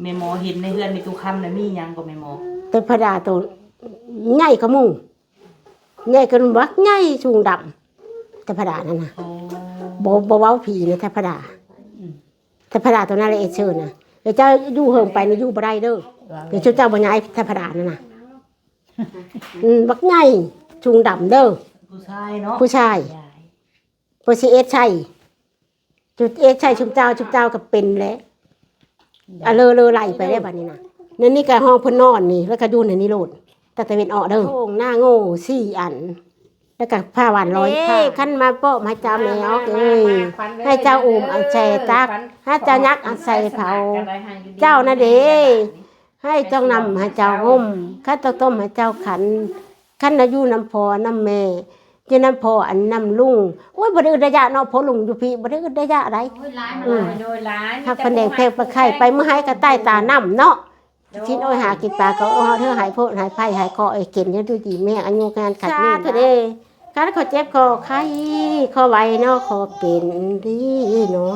แม่หมอเห็นในเฮือนมีตู้คำน่ะมีหยังก็แม่หมอแต่พระดาตัวใหญ่กว่าหมู่ใหญ่กันวักใหญ่สูงดำแต่พระดานั่นน่ะบ่เว้าผีนะแต่พระดาแต่พระดาตัวนั้นแหละเอเชิญน่ะเดี๋ยวเจ้าอยู่เฮิงไปนี่อยู่บ่ได้เด้อเดี๋ยวเจ้าบ่ย้ายแต่พระดานั่นน่ะวักใหญ่สูงดำเด้อผู้ชายเนาะผู้ชายเปอร์ซีเอสใช่จุดเอสใช่ชุมเจ้าก็เป็นแล้วเลอไหลไปได้บัดนี้นะนี่ก็ห้องเพิ่นนอนนี่แล้วก็อยู่ในนี่โลดแต่ตะเวนออกเด้อโอ่งหน้าโง่4 อันแล้วก็ผ้าหวาน100ผ้าคันมาโปะมาเจ้าแมวเอ้ยให้เจ้าอุ้มอันแช่ตักให้เจ้ายักษ์อันใส่เผาเจ้าน่ะเด้ให้เจ้านำให้เจ้าห่มข้าต้มให้เจ้าขันอายุน้ำพอน้ำแม่เจ้าน้ำพออันน้ำลุงโอ้ยบ่ได้อึดระยะเนาะพอลุงอยู่พี่บ่ได้อึดระยะอะไรโดยหลายหักปนแดงแพงปลาไข่ไปเมื่อหายก็ใต้ตาน้ำเนาะชิ้นอ้อยหากินปลาก็เธอหายโพดหายไผ่หายคอไอ้เก่งเนี่ยดูดีแม่อายุงานขัดนี่เถอะเด้การขอเจ็บคอไข้คอไวเนาะคอเป็นดีเนาะ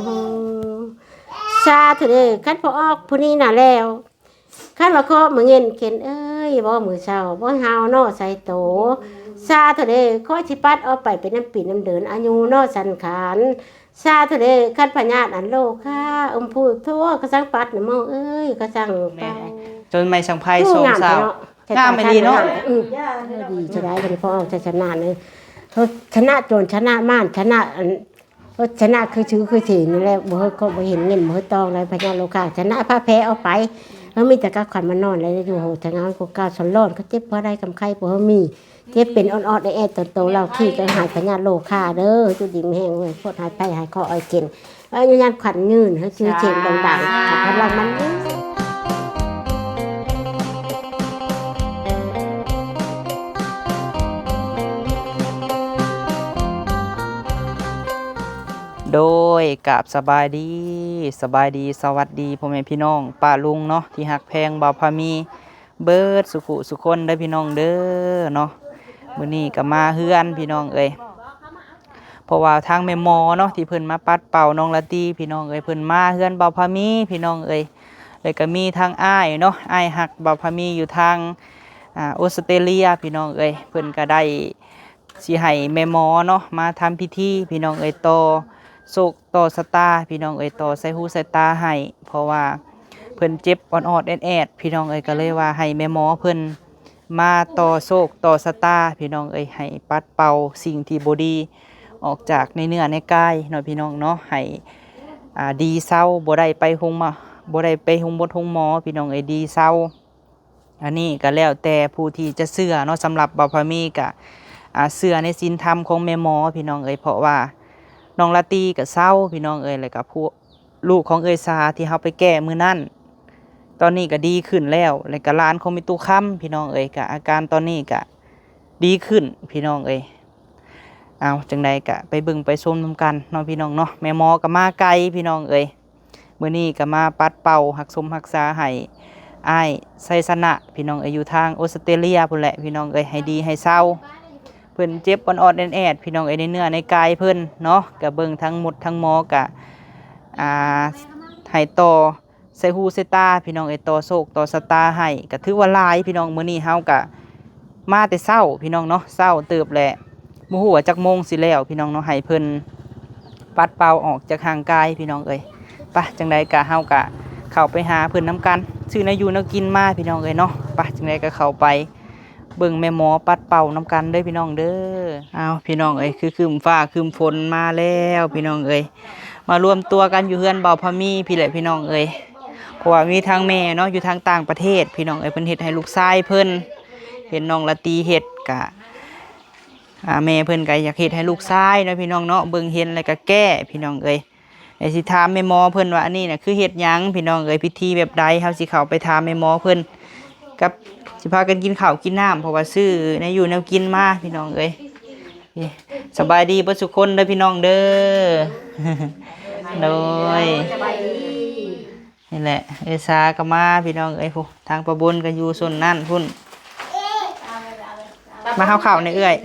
ชาเถอะเด้คันพอออกผู้นี้น่ะแล้วคันว่าคอมือเงินเข็นเอ้ยบ่มือเช้าบ่หาวเนาะใส่โตชาเถอะเด้ขอสิปัดเอาไปเป็นน้ำปีน้ำเดินอายุเนาะสันขารชาเถอะเด้คันพญาอันโลค่าพูดทั่วก็สังปัดน่ะมองเอ้ยก็สังไปจนไม่สังไพ่ทรงสาวงามไม่ดีเนาะดีจะได้เป็นพ่อชนะเลยเขาชนะโจรชนะม่านชนะเขาชนะคือชื่อคือสีนี่แหละบ่เขาบ่เห็นเงินบ่ตองอะไรพญาโลกาชนะพระแพ้เอาไปเขามีแต่ก้าวขันมานอนอะไรอยู่โหแต่งานพวกก้าวสนรอดเขาเจ็บเพราะได้กำไข่เพราะมีเจ็บเป็นอ่อนๆแอๆโตๆเราขี้ก็หายพญาโลกาเด้อจุดดิ่งแห้งเลยพวกหายไปหายคออ้อยกินอาญาขันยืนเขาชื่อเชียงดังๆขับพลังมันโดยกับสบายดีสวัสดีพ่อแม่พี่น้องป้าลุงเนาะที่หักแพงบ่าวพามีเบิดสุขุสุคนได้พี่น้องเด้อเนาะมื้อนี้ก็มาเฮือนพี่น้องเอ้ยเพราะว่าทางแม่หมอเนาะที่เพิ่นมาปัดเป่าน้องละตีพี่น้องเอ้ยเพิ่นมาเฮือนบ่าวพามีพี่น้องเอ้ยแล้วก็มีทางอ้ายเนาะอ้ายหักบ่าวพามีอยู่ทางออสเตรเลียพี่น้องเอ้ยเพิ่นก็ได้สิให้แม่หมอเนาะมาทำพิธีพี่น้องเอ้ยโศกต่อสตาพี่น้องเอ้ยต่อใส่หูใส่ตาให้เพราะว่าเพิ่นเจ็บอ่อนๆแอดๆพี่น้องเอ้ยก็เลยว่าให้แม่หมอเพิ่นมาต่อโศกต่อสตาพี่น้องเอ้ยให้ปัดเป่าสิ่งที่บ่ดีออกจากในเนื้อในกายเนาะพี่น้องเนาะให้ดีเศร้าบ่ได้ไปโรงหมอพี่น้องเอ้ยดีเศร้าอันนี้ก็แล้วแต่ผู้ที่จะเชื่อเนาะสำหรับบ่าวพามีก็เชื่อในศีลธรรมของแม่หมอพี่น้องเอ้ยเพราะว่าน้องละตีกับเศร้าพี่น้องเอ้ยแล้วก็พวกลูกของเอ้ยสาที่เฮาไปแก้มื้อนั้นตอนนี้ก็ดีขึ้นแล้วแล้วก็หลานของมีตู้ค้ำพี่น้องเอ้ยก็อาการตอนนี้ก็ดีขึ้นพี่น้องเอ้ยเอาจังใดก็ไปเบิ่งไปชมนำกันเนาะพี่น้องเนาะแม่หมอก็มาไกลพี่น้องเอ้ยมื้อนี้ก็มาปัดเป่ารักษาให้อ้ายไสสนะพี่น้องเอ้ยอยู่ทางออสเตรเลียพุ่นแหละพี่น้องเอ้ยให้ดีให้เศร้าเพิ่นเจ็บอ่อนๆแอดๆพี่น้องเอ้ยในเนื้อในกายเพิ่นเนาะก็เบิ่งทั้งหมดทั้งหมอก็ให้ต่อใส่หูใส่ตาพี่น้องเอ้ยต่อโศกต่อสตาให้ก็ถือว่าหลายพี่น้องมื้อนี้เฮาก็มาแต่เช้าพี่น้องเนาะเช้าเติบแหละบ่ฮู้ว่าจักโมงสิแล้วพี่น้องเนาะให้เพิ่นปัดเป่าออกจากห่างกายพี่น้องเอ้ยไปจังไดก็เฮาก็เข้าไปหาเพิ่นนำกันซื้อนาอยู่นากินมาพี่น้องเอ้ยเนาะไปจังไดก็เข้าไปเบิ่งแม่หมอปัดเป่าน้ำกันเด้อพี่น้องเด้อเอาพี่น้องเอ้ยคือคืมฟ้าคืมฝนมาแล้วพี่น้องเอ้ยมารวมตัวกันอยู่เฮือนบ่าวพามีพี่แหละพี่น้องเอ้ยเพราะว่ามีทางแม่เนาะอยู่ทางต่างประเทศพี่น้องเอ้ยเพิ่นเฮ็ดให้ลูกชายเพิ่นเห็นน้องละตีเฮ็ดกะแม่เพิ่นก็อยากเฮ็ดให้ลูกชายเนาะพี่น้องเนาะเบิ่งเห็นแล้วก็แก้พี่น้องเอ้ยไอ้สิถามแม่หมอเพิ่นว่าอันนี้น่ะคือเฮ็ดหยังพี่น้องเอ้ยพิธีแบบใดเฮาสิเข้าไปถามแม่หมอเพิ่นกับสิพากันกินข้าวกินน้ำเพราะว่าซื้อในอยู่แนวกินมาพี่น้องเอ้ยสบายดีเบิดทุกคนเด้อพี่น้องเด้อโดยนี่แหละเอซาก็มาพี่น้องเอ้ยผู้ทางประบุญก็อยู่ส่วนนั่นพุ่นมาเฮาข้าวในเอื้อย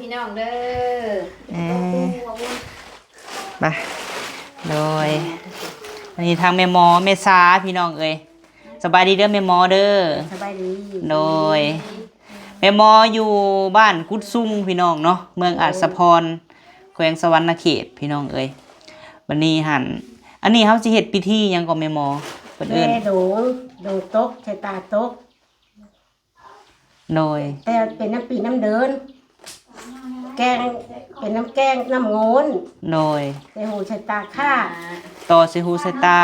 พี่น้องเด้อมาโดย อันนี้ทางแม่หมอแม่สาพี่น้องเอ้ยสบายดีเด้อแม่หมอเด้อ สบายดี โดยแม่หมออยู่บ้านกุดซุ่งพี่น้องเนาะเมืองอัศพรแขวงสวรรณเขตพี่น้องเอ้ยวันนี้หันอันนี้เขาสิเฮ็ดพิธีหยังก็แม่หมอเพิ่นเอิ้น แม่โดงตกใช้ตาตก โดย แต่เป็นน้ำปีน้ำเดิน แกงเป็นน้ำแกงน้ำโงน โดย ใส่หูใช้ตาข้า ต่อสิหูใส่ตา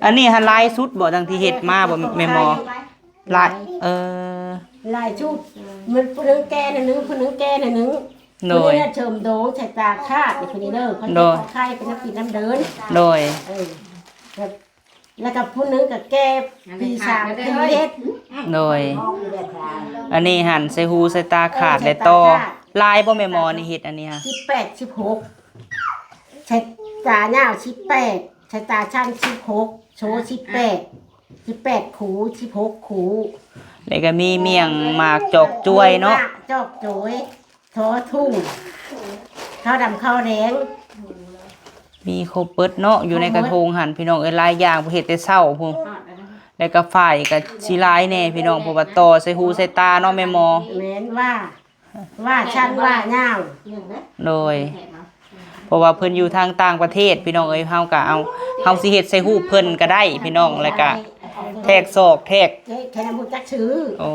อันนี้หันลายสุดบ่จังที่เฮ็ดมาบ่แม่หมอลายลายชุดมันผู้นึงแก่น่ะนึงผู้นึงแก่น่ะนึง โด ผู้ ย นี้น่ะเชิมโดงใช้ตาข้าในคนนี้เด้อเขา โด จะ ย ขอไข่เป็นน้ำปีน้ำเดิน โดย แล้วกับผู้นึงกับแก้ปีศาจเป็นเล็ด โดย อันนี้หันใส่หูใส่ตาขาดและต่อลายบ่แม่หมอนี่เฮ็ดอันนี้ฮะ 18 16ใช้ตาเน่า18ใช้ตาช่าง16โชว์18ขู16ขู แล้วก็มีเมี่ยงหมากจอกจ้วยเนาะ จอกโจยทอทุ่งข้าวดำข้าวแดง มีครบเบิดเนาะอยู่ในกระทงหันพี่น้องเอ้ยหลายอย่างบ่เฮ็ดแต่เช้าพุ่นแล้วก็ฝ่ายก็สิหลายแน่พี่น้องเพราะว่าต่อใส่หูใส่ตาเนาะแม่หมอ แม้นว่าชั้นว่าเน่า โดยเพราะว่าเพิ่นอยู่ทางต่างประเทศพี่น้องเอ้ยเฮาก็เอาเฮาสิเฮ็ดใส่หูปเพิ่นก็ได้พี่น้องแล้วก็แทกศอกแทก แค่น้ำมูจักชื่อ โอ้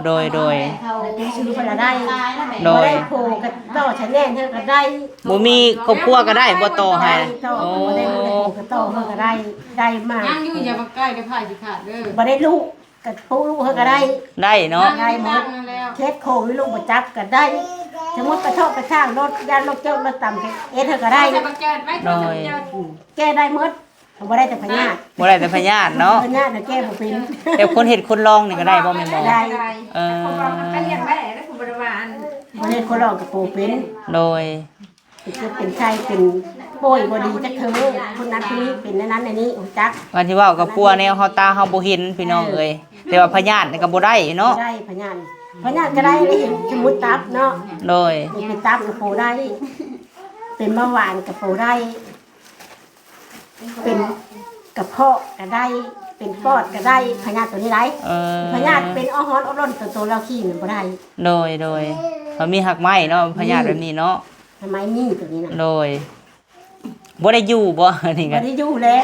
โดย เป็นชื่อเพิ่นละได้ โดย บ่ได้โผล่กับต่อชะแนนเธอก็ได้ บ่มีครอบครัวก็ได้บ่ต่อให้ ต่อ โอ้ บ่ได้โผล่กับต่อเธอก็ได้มา ยังอยู่อย่ามาใกล้เดี๋ยวผ่าสิขาดเด้อ บ่ได้ลูกกับปูลูกเธอก็ได้ ได้เนาะ ได้หมด นั่นแล้ว เคสโควิดลูกประจับก็ได้สมมติกระทบกระช่างรถยานรถเจ้ารถต่ำก็เธอก็ได้ จะมาเกิดไหม โดย แก้ได้หมดบ่ได้แต่พญาติ บ่ได้แต่พยาธิเนาะ พญาติน่ะแก้บ่เป็น แต่คนเฮ็ดคนลองนี่ก็ได้บ่แม่หมอ ได้ เออ ผมบอกมันเป็นอย่างไรแล้วคุณบริวาร บ่ได้คนรองกับโปเป็น โดย เป็นไข้เป็นป่วยบ่ดีจักเธอคนนั้นคนนี้เป็นนั้นอันนี้รู้จัก วันที่เว้ากับปัวแนวเฮาตาเฮาบ่เห็นพี่น้องเอ้ยแต่ว่าพยาธินี่ก็บ่ได้เนาะ ได้พญาติพญาติก็ได้นี่สมมุติตับเนาะ โดย นี่เป็นตับกับโปได้ เป็นเบาหวานกับโปได้ เป็นกระเพาะก็ได้ เป็นปอดก็ได้พญาติตัวนี้ได้ เออ พญาติเป็นอ้อฮ้อนอ้อร้อนตัวเราขี้มันบ่ได้ โดยเขามีหักไม้เนาะพยาธิแบบนี้เนาะ ทำไมนี่ตัวนี้น่ะ โดยบ่ได้อยู่บ่ นี่ บ่ ก็ ได้อยู่แล้ว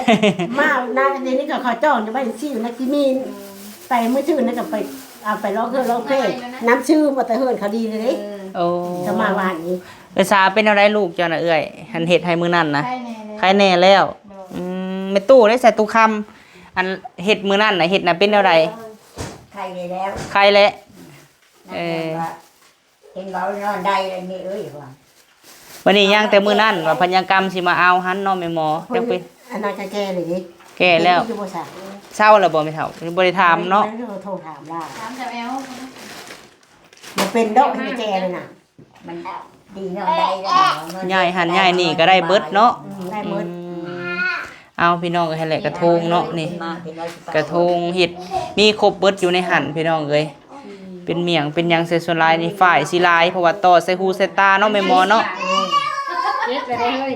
มาหน้าเดี๋ยวนี้ก็ขอจ้องอยู่บ้านชื่อนักกิมีนไปมื้อชื่อนั่นก็ไปเอาไปร้องร้องเพลงน้ำชื่อบ่แต่เฮิรนเขาดีเลยเด้ โอ้ จะมาว่านนี้ ภาษาเป็นอะไรลูกเจ้าน่ะเอ้ยหันเฮ็ดให้มื้อนั้นนะ ใช่แน่เลย ใครแน่แล้วแม่ตู้ได้ใส่ตู้คำอันเฮ็ดมื้อนั้นน่ะเฮ็ดน่ะเป็นอะไร ใครได้แล้ว ใครแหละ เห็นเรานอนได้เลยนี่เอ้ยว่า วันนี้ย่างแต่มื้อนั้นว่าพญากรรมสิมาเอาหันเนาะแม่หมอจังไป อันนั้นก็แก่เลยดิ แก่แล้ว อยู่บ่ซะ เศร้าแล้วบ่แม่เฒ่าบ่ได้ถามเนาะ โทรถามล่ะ ถามแต่แอล บ่เป็นดอกให้แก่เลยน่ะ มันดีนอนได้แล้ว ยายหันยายนี่ก็ได้เบิดเนาะ ได้หมด เอาพี่น้องก็ให้แหละกระทงเนาะนี่ มาที่เราสิไป กระทงเห็ดมีครบเบิดอยู่ในหั่นพี่น้องเอ้ยเป็นเมี่ยงเป็นหยังเซส่วนหลายนี่ฝ่ายสิหลายเพราะว่าต่อใส่หูใส่ตาเนาะแม่หมอเนาะ เย็ดไปได้เลย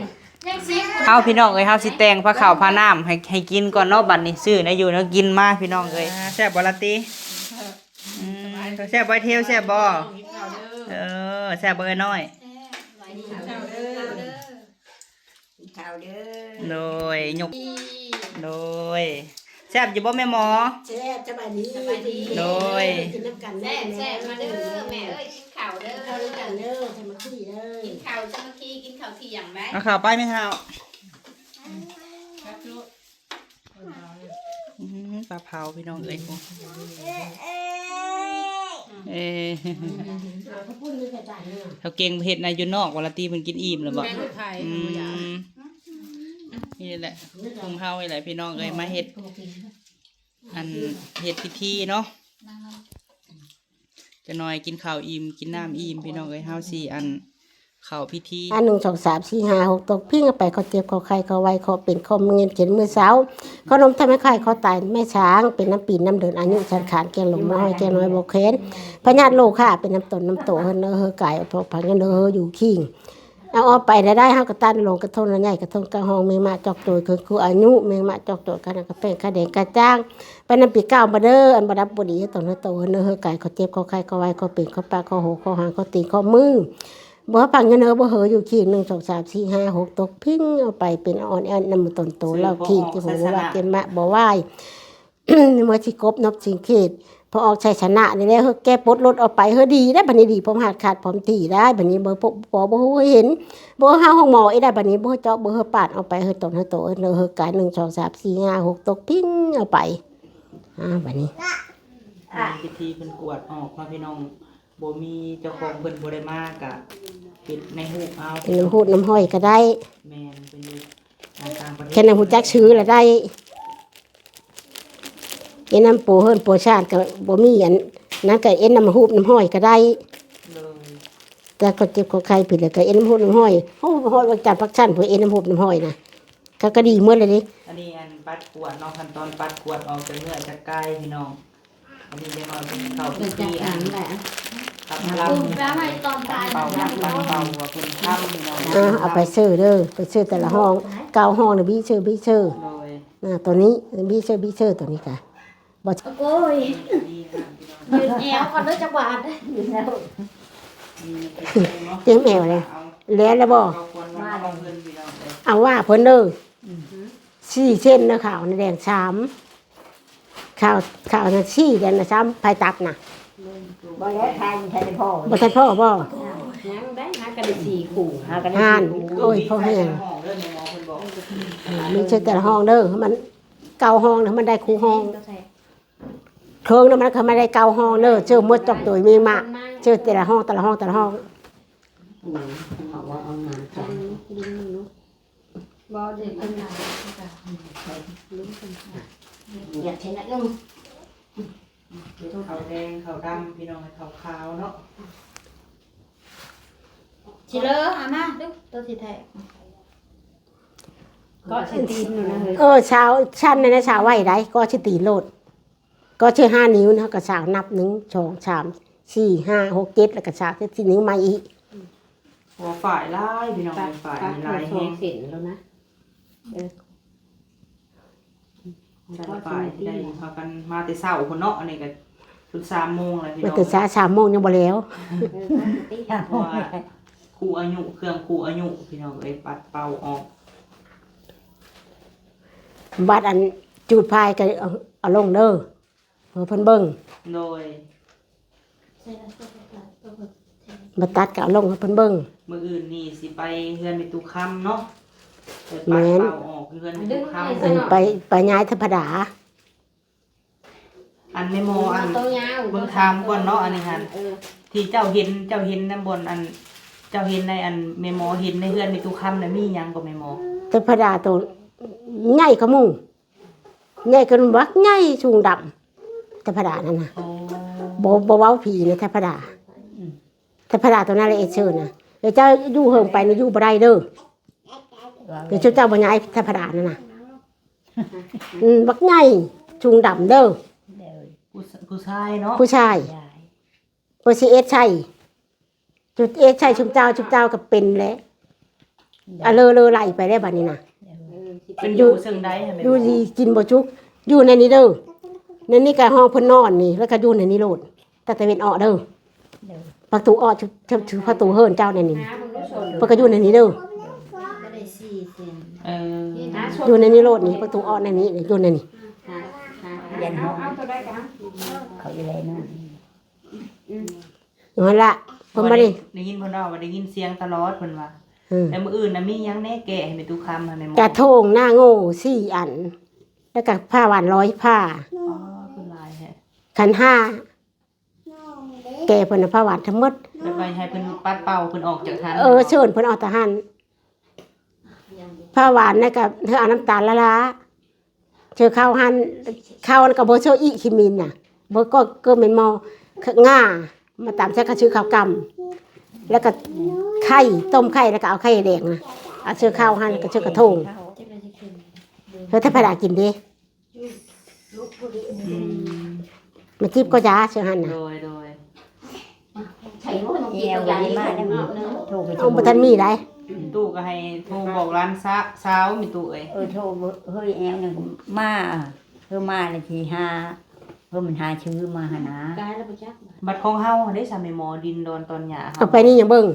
ยังซิ เฮาพี่น้องเอ้ยเฮาสิแต่งผ้าขาวผ้าน้ำให้กินก่อนเนาะบัดนี้ซื้อนะอยู่เนาะกินมาพี่น้องเอ้ยแซ่บบ่ล่ะติแซ่บบ่เทวแซ่บบ่แซ่บบ่น้อย ข่าวเด้อ โดยยกโดยแซ่บอยู่บ่แม่หมอ แซ่บสบายดี โดย กินน้ำกัน แซ่บแซ่บมาเด้อแม่เอ้ยกินข้าวเด้อ เข้าด้วยกันเด้อใส่มาขี้เด้อ กินข้าวเจ้าเมื่อกี้กินข้าวเที่ยงไหม เอาข้าวไปไหมเท้าปลาเผาพี่น้องเอ้ยเอ้ย เขาพูดด้วยกันเนี่ย เขาเก่งเห็ดในอยู่นอกวันละตีมันกินอิ่มหรือเปล่า แม่ลูกไทย นี่แหละคุมเฮานี่แหละพี่น้องเอ้ยมาเห็ดอันเห็ดพิธีเนาะจะน้อยกินข้าวอิ่มกินน้ำอิ่มพี่น้องเอ้ยเฮาสี่อันข้าวพิธี 1 2 3 4 5 6ตกพิ้งไปเขาเจ็บเขาไข้เขาไวเขาเป็นเขาเงินเขียนมือเสาขนมทำให้ไข่เขาตายแม่ช้างเป็นน้ำปีนน้ำเดินอายุชันขานแกงหลงน้อยแกงน้อยโบเคนพญาติโลค่ะเป็นน้ำตนน้ำโตเฮอเนอเฮอไก่เอาพกพังกันเนอเฮออยู่ขิง เอาออกไปได้เฮาก็ตันลงกระทงละใหญ่กระทงกระหองเมงมาจอกโตยคือครูอายุเมงมาจอกโตยกันกระเป็นกระเดงกระจ้างไปนำปี9มาเด้ออันบ่ดับบ่ดีตอนโตเนื้อเฮอไก่เขาเจ็บเขาไข้เขาไว้เขาเป็นเขาปากเขาโหเขาหางเขาตีเขามือบ่ปังเงินเฮอบ่เหออยู่ขี้1 2 3 4 5 6ตกพิ้งเอาไปเป็นอ่อนแอนนำต้นโตแล้วขี้ที่ผมว่าเต็มมะบ่ไหว เมื่อสิกบนบสิงเขตพอออกชัยชนะนี่แหละเฮอแก้ปลดรถออกไปเฮอดีได้บัดนี้ดีผมหาดขาดผมตีได้บัดนี้บ่บ่ฮู้เห็นบ่หาห้องหมอได้บัดนี้บ่เจาะบ่เฮอปาดเอาไปเฮอตนเฮอโตเฮอกาย1 2 3 4 5 6ตกพิ้งเอาไปบัดนี้ พิธีเพิ่นกวดออกมาพี่น้องบ่มีเจ้าของเพิ่นบ่ได้มากะปิดในหูปเอา เป็นน้ำพูดน้ำห้อยก็ได้ แม่นเป็นอยู่ต่างประเทศ แค่น้ำหูจักชื่อละได้เอ็นน้ำปูเฮิรนปูชาติก็บ่มีอันนั้นก็เอ็นน้ำหูน้ำห้อยก็ได้ เลย แต่ก็เจ็บก็ใครผิดเลยก็เอ็นน้ำหูน้ำห้อยโอ้ห้อยว่าจัดพักชั้นเพื่อเอ็นน้ำหูน้ำห้อยนะก็ดีเมื่อเลยดิ อันนี้อันปัดกวดเนาะขั้นตอนปัดกวดออกจากเนื้อจากไก่พี่น้องอันนี้จะมาเป็นเข้าพิธีอันตับลำ คุณแม่ให้ตอนตาย เป่าน้ำปันเป่าว่าเพิ่นทำพี่น้อง เอาไปซื้อเด้อไปซื้อแต่ละห้องเก้าห้องนะบี้ซื้อ เลย ตัวนี้บี้ซื้อตัวนี้ค่ะบ่ โอ้ย ดีนะพี่น้อง ยืนแอวก่อนเด้อจังหวัด มีเนาะ เต็มแอวเลยแล้วบ่ เราควรมาเอาเงินพี่น้องเลย เอาว่าเพิ่นเด้อ4เส้นนะขาวนะแดง3ขาวนะ4แดงนะ3ภายตับน่ะ บ่แล้วทานทานพ่อ บ่ทันพ่อบ่ ยังได้หากันได้4คู่ หากัน ห่านโอ้ยพ่อแห้ง ห้องเรื่องในหมอเพิ่นบอก มีซื้อแต่ละห้องเด้อมันเก้าห้องนะมันได้คู่ห้องเครื่องนั้นมันก็ไม่ได้เก้าห้องเด้อเชื่อหมดจอกโดยมีมาเชื่อแต่ละห้องเอาว่าเอางานท บ่เด็กคนไหน ำอยากใช้นักลุง ขาวแดงขาวดำพี่น้องขาวขาวเนาะ สิเลออามาดูตัวสิแท้ก็สิตีนอยู่นะเฮ้ย เช้าชั้นในเช้าไหวได้ก็ชื่อตีโลดก็ชื่อ5 นิ้วนะก็สาวนับ1 2 3 4 5 6 7แล้วก็สาวที่นิ้วมาอีก หัวฝ่ายลายพี่น้องฝ่ายลายแห้ง เห็นแล้วนะ แต่ละฝ่ายที่ได้พากันมาแต่เช้าคนเนาะอันนี้ก็จน3 โมงแล้วพี่ มา น้อง ตื่นสาย3 โมงยังบ่แล้ว เพราะว่าครูอายุเครื่องครูอายุพี่น้องเอ้ยปัดเป่าออก บัดอันจูดพายก็เอาลงเด้อเพิ่นเบิ่ง โดย มาตัดก็เอาลงให้เพิ่นเบิ่ง มื้ออื่นนี่สิไปเฮือนมีตู้ค้ำเนาะไปปัดเป่าออกเฮือนมีตู้ค้ำ อันไปย้ายธรรมดา อันไม่โมอัน ตัวยาว เบิ่งถามก่อนเนาะอันนี้หั่นที่เจ้าเห็นนำบนอันเจ้าเห็นในอันเมโมเห็นในเฮือนมีตู้ค้ำน่ะมีหยังก็เมโม ธรรมดาตัวใหญ่กว่าหมู่ใหญ่กันบักใหญ่สูงดำธรรมดานั่นน่ะ โอ้ บ่เว้าผีนะธรรมดาตัวนั้นเลยเชิญน่ะเดี๋ยวเจ้าอยู่เฮิงไปนี่อยู่บ่ได้เด้อเดี๋ยวเจ้าบ่ย้ายธรรมดานั่นน่ะบักใหญ่สูงดำเด้อ ผู้ชายเนาะ ผู้ชายเปอร์ซีเอสใช่จุดเอสใช่ชุมเจ้าก็เป็นแล้วเลอไหลไปได้บัดนี้น่ะ เป็นอยู่ซึ่งใดให้แม่ อยู่ดีกินบ่จุกอยู่ในนี้เด้อในนี้ก็ห้องเพิ่นนอนนี่แล้วก็อยู่ในนี้โลดแต่ตะเวนออกเด้อประตูออกถือประตูเฮิรนเจ้าในนี้ หาคุณผู้ชม เพิ่นก็อยู่ในนี้เด้อ ก็ได้4เซน เออ อยู่ในนี้โลดนี่ประตูออกในนี้อยู่ในนี้ ยันห้อง เอาตัวได้กัน เขาอยู่เลยนู่น อยู่หั่นล่ะเพิ่นบ่ได้ ได้ยินเพิ่นว่าได้ยินเสียงตลอดเพิ่นว่า อืม แต่มื้ออื่นน่ะมีหยังแน่แก่ให้แม่ตู้ค้ำให้แม่โม กระทงหน้าโง่4 อัน แล้วก็ผ้าหวาน100ผ้า อ๋อคือหลายแฮะ ขัน5แก่เพิ่นน่ะผ้าหวานทั้งหมด แล้วไปให้เพิ่นปัดเป่าเพิ่นออกจากหัน เชิญเพิ่นเอาทหารผ้าหวานน่ะก็เธอเอาน้ำตาลละลาเชื่อข้าวหั่นข้าวมันก็บ่เชื่ออีคิมินน่ะบ่ก็แม่นหม้อง่ามาตามใช้ก็ชื่อข้าวกำแล้วก็ไข่ต้มไข่แล้วก็เอาไข่แดงน่ะเอาเชื่อข้าวหั่นก็เชื่อกระทงเธอถ้าพระดากินดิ อืม มาทิพย์ก็ยาเชื่อหั่นน่ะ โดย ใช้พวกเอวใหญ่มากนะถูกไป เอาบ่ทันมีได้ โ มีตู้ก็ให้โทรบอกร้านสาวมีตู้เอ้ย โทรเฮ้ยแอลเนี่ยมาเพิ่มมาเลยทีห้าเพิ่มมันหาชื่อมาหานะ กายแล้วบ่จัก บัตรของเฮาได้สามีหมอดินดอนตอนหยา เอาไปนี่ยังเบิ่ง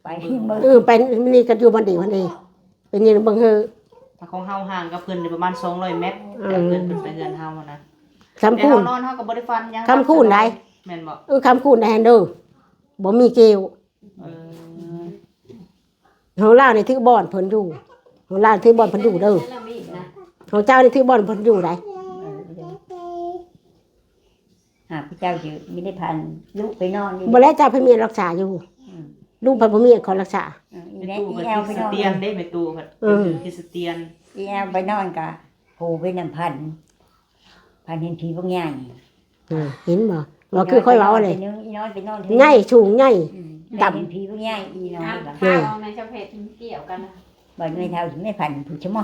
ไปเมื่อ ไปนี่ก็อยู่บ้านเดีวันนี้ไปนี่เบิ่งเฮอ บัตรของเฮาห่างกับเพิ่นประมาณ200 เมตรจากเพิ่นไปเฮือนเฮานะ คำ แต่ คูณ เฮานอนเฮาก็บ่ได้ฟันหยัง คำคูณได้ แม่นบ่ คำคูณได้แฮนเด้อบ่มีเกลียว เออ ของลาวนี่ถือบ่อนเพิ่นอยู่ของลาวถือบ่อนเพิ่นอยู่เด้อ แล้วมีอีกนะ ของเจ้านี่ถือบ่อนเพิ่นอยู่ได้ หากพระเจ้าอยู่ไม่ได้พันลูกไปนอนนี่ บ่แล้วเจ้าเพิ่นมีรักษาอยู่ลุงเพิ่นบ่มีขอรักษา อี ไป แม่ ตู้ อี ก็ แอล ค ไป ริส นอน เตียนได้ไปตู้ก็คริสเตียน อีแอลไปนอนกะโผล่ไปน้ำพันเห็นผีพวกใหญ่ เห็นบ่บ่คือค่อยเว้าเลย อีน้อยไปนอน ใหญ่สูงใหญ่ ดำเห็นผีพวกใหญ่อีน้อยกะ ข้าวในชาวเพชรเกี่ยวกันนะ บ่ไม่เท่าถึงไม่พันผู้ชม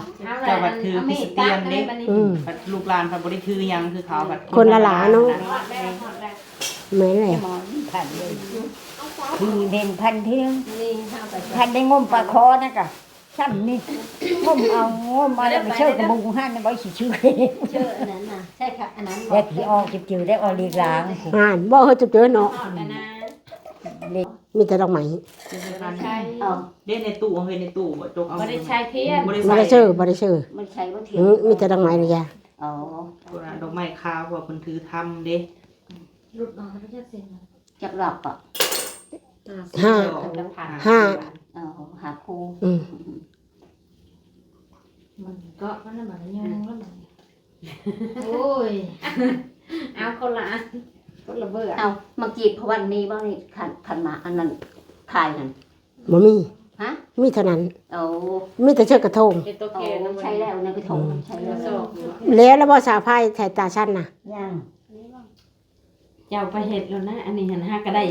เจ้าบัดคือคริสเตียนเด้ อืม บัดลูกหลานเพิ่นบ่ได้ถือหยังคือเขาบัด คนละหลาเนาะ ฮอดแล้วฮอดแล้ว แม่นเลย หมอพันเลยทีเป็นพันที่นึง นี่ข้าวไป พันได้งมปลาคอนะกะซ้ำนี่งมเอาแล้วไปเชื่อกระบุงหันไว้สิชื่อ เชื่ออันนั้นน่ะใช่ค่ะอันนั้น แล้วผีออกจืดๆได้ออกลีกลาง บ่เฮาจะเจอเนาะ อันนั้น มีแต่ดอกไม้ ใช่ เอา เด้ในตู้เฮ้ยในตู้บ่จกเอา บ่ได้ใช้เพี้ยน บ่ได้ บ่ ใส่ ได้ชื่อบ่ได้ชื่อ มันใช้ว่าเทียม มีแต่ดอกไม้เลยจ้ะ อ๋อ ดอกไม้ขาวว่าเพิ่นถือทำเด้ ลุดออกแล้วจะเซ็น จักหลอกอ่ะ ห้า ห้า อ๋อหาครู อืม มันก็มันน่ะมันยังแล้วมันโอ้ยเอาคนละคนละเบื่อ เอามาจีบพวันนี้บ้างนี่ขันมาอันนั้นขายนั่น บ่มี ฮะ มีเท่านั้น เอา มีแต่เชือกกระทง เป็นตัว เอา เกณฑ์ ใช้แล้วในกระถงใช้แล้ว แล้วบ่สาวพายใส่ตาชั้นน่ะ ยัง เจ้าไปเห็ดแล้วนะอันนี้หันห้าก็ได้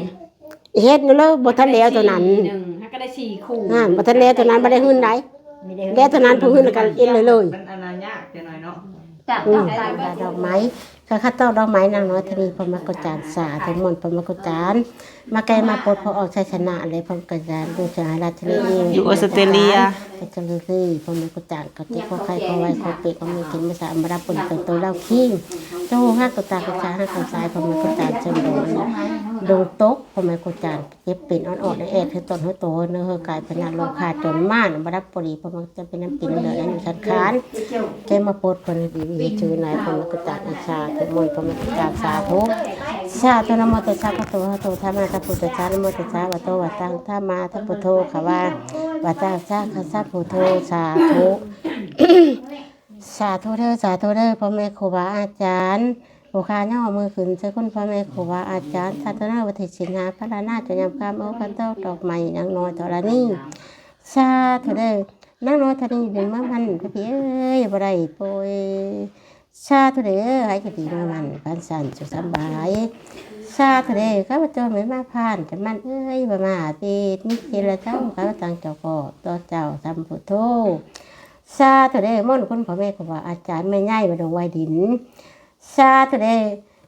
เฮ็ดนั่นเลยบ่ทันแล้วตัวนั้น หนึ่งห้าก็ได้4คู่ บ่ทันแล้วตัวนั้นบ่ได้หื้นได้ ไม่ได้ แล้วตัวนั้นผู้หื้นกันเอ็นเลย มันอันนั้นยากจังหน่อยเนาะ จับ อื ต้อ ม งการ ดอกไม้ข้าข้าต้อดอกไม้นางน้อยทนีพระมกจารย์สาธุมนต์พระมกจารย์มาไกลมาปลดพอออกชัยชนะเลยพระมกจารย์ดูชายราชนี อยู่ออสเตรเลีย ก็จะเลยพระมกจารย์ก็ติก็ใครก็ไว้ก็เปก็มีกินมาสามรับผลเป็นตัวเล่าคิงเจ้าฮักกตากระจาฮักกสายพระมกจารย์เชิญดงตกพระมกจารย์เก็บเป็นอ่อนๆแอดคือต้นหัวโตเนื้อกายเป็นโลคาจนม่านมารับปรีพระมกจะเป็นน้ำกินเหลือนั้นชัดค้านแกมาปลดคนดีชื่อนายพระมกจารย์อิชาทุมนต์พระมกจารย์สาธุสาธุนะโมตัสสะภะคะวะโตธรรมะสัพพุทธัสสะนะโมตัสสะวะโตวะตังธรรมะทัพพุทโธขวาวะตังสะคะสัพพุทโธสาธุ สาธุเด้อสาธุเด้อพ่อแม่ครูบาอาจารย์ผู้ค้าย่อมือขึ้นใส่คุณพ่อแม่ครูบาอาจารย์สาธุเด้อวัติศินาพระนาจยามกามโอกันเต้าดอกไม้นางน้อยธรณีสาธุเด้อนางน้อยธรณีเป็นมามันพระพี่เอ้ยบ่ได้โปรยสาธุเด้อให้กติมามันพันสันสุขสบายสาธุเด้อข้าพเจ้าไม่มาผ่านแต่มันเอ้ยบ่มาปิดมิเจรเจ้าข้าพเจ้าเจ้าก็ต่อเจ้าสัมพุทโธสาธุเด้อม่อนคุณพ่อแม่ครูบาอาจารย์ไม่ง่ายมาดงไว้ดินสาธุเด้อ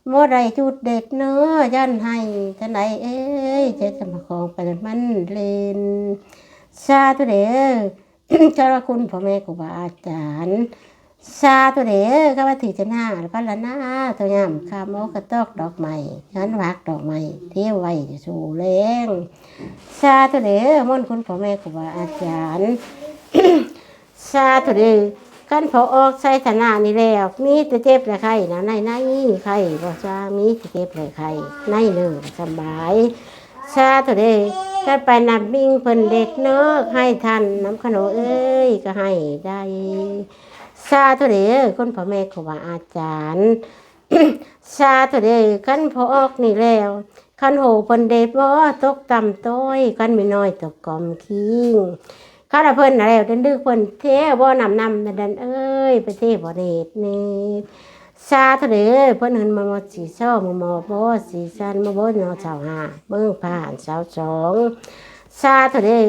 โมไรจุดเด็กเนื้อยันให้ท่านไหนเอ้ยเจะมาของไปมันเล่นสาธุเด้อ เจ้าคุณพ่อแม่ครูบาอาจารย์สาธุเด้อข้าพเจ้าจะหน้าพระละหน้าตัวยำข้ามโมกระตอกดอกไม้ขันวักดอกไม้เที่ยวไว้สู่แรงสาธุเด้อม่อนคุณพ่อแม่ครูบาอาจารย์ สาธุเด้อกันพอออกใส่ธนานี่แล้วมีแต่เจ็บและไข้นะในไข้บ่จ้ามีแต่เจ็บและไข้ในเนื้อสบายสาธุเด้อกันไปนำมิ่งเพิ่นเด็กเนาะให้ท่านน้ำขนมเอ้ยก็ให้ได้สาธุเด้อคุณพ่อแม่ครูบาอาจารย์ สาธุเด้อกันพอออกนี่แล้วคันโหเพิ่นเด็ดบ่ตกต่ำต้อยกันไม่น้อยตกกอมคิงข้าราเพิ่นอะไรเดินดึกเพิ่นเทบ่นำดันเอ้ยไปเทบ่เด็ดนี่ซาเถอะเด้อเพิ่นเห็นมาหมดสีซ้อมาหมอบ่สีสันมาบ่นอชาว5เบิ่งผ่านชาว2ซาเถอะเด้อ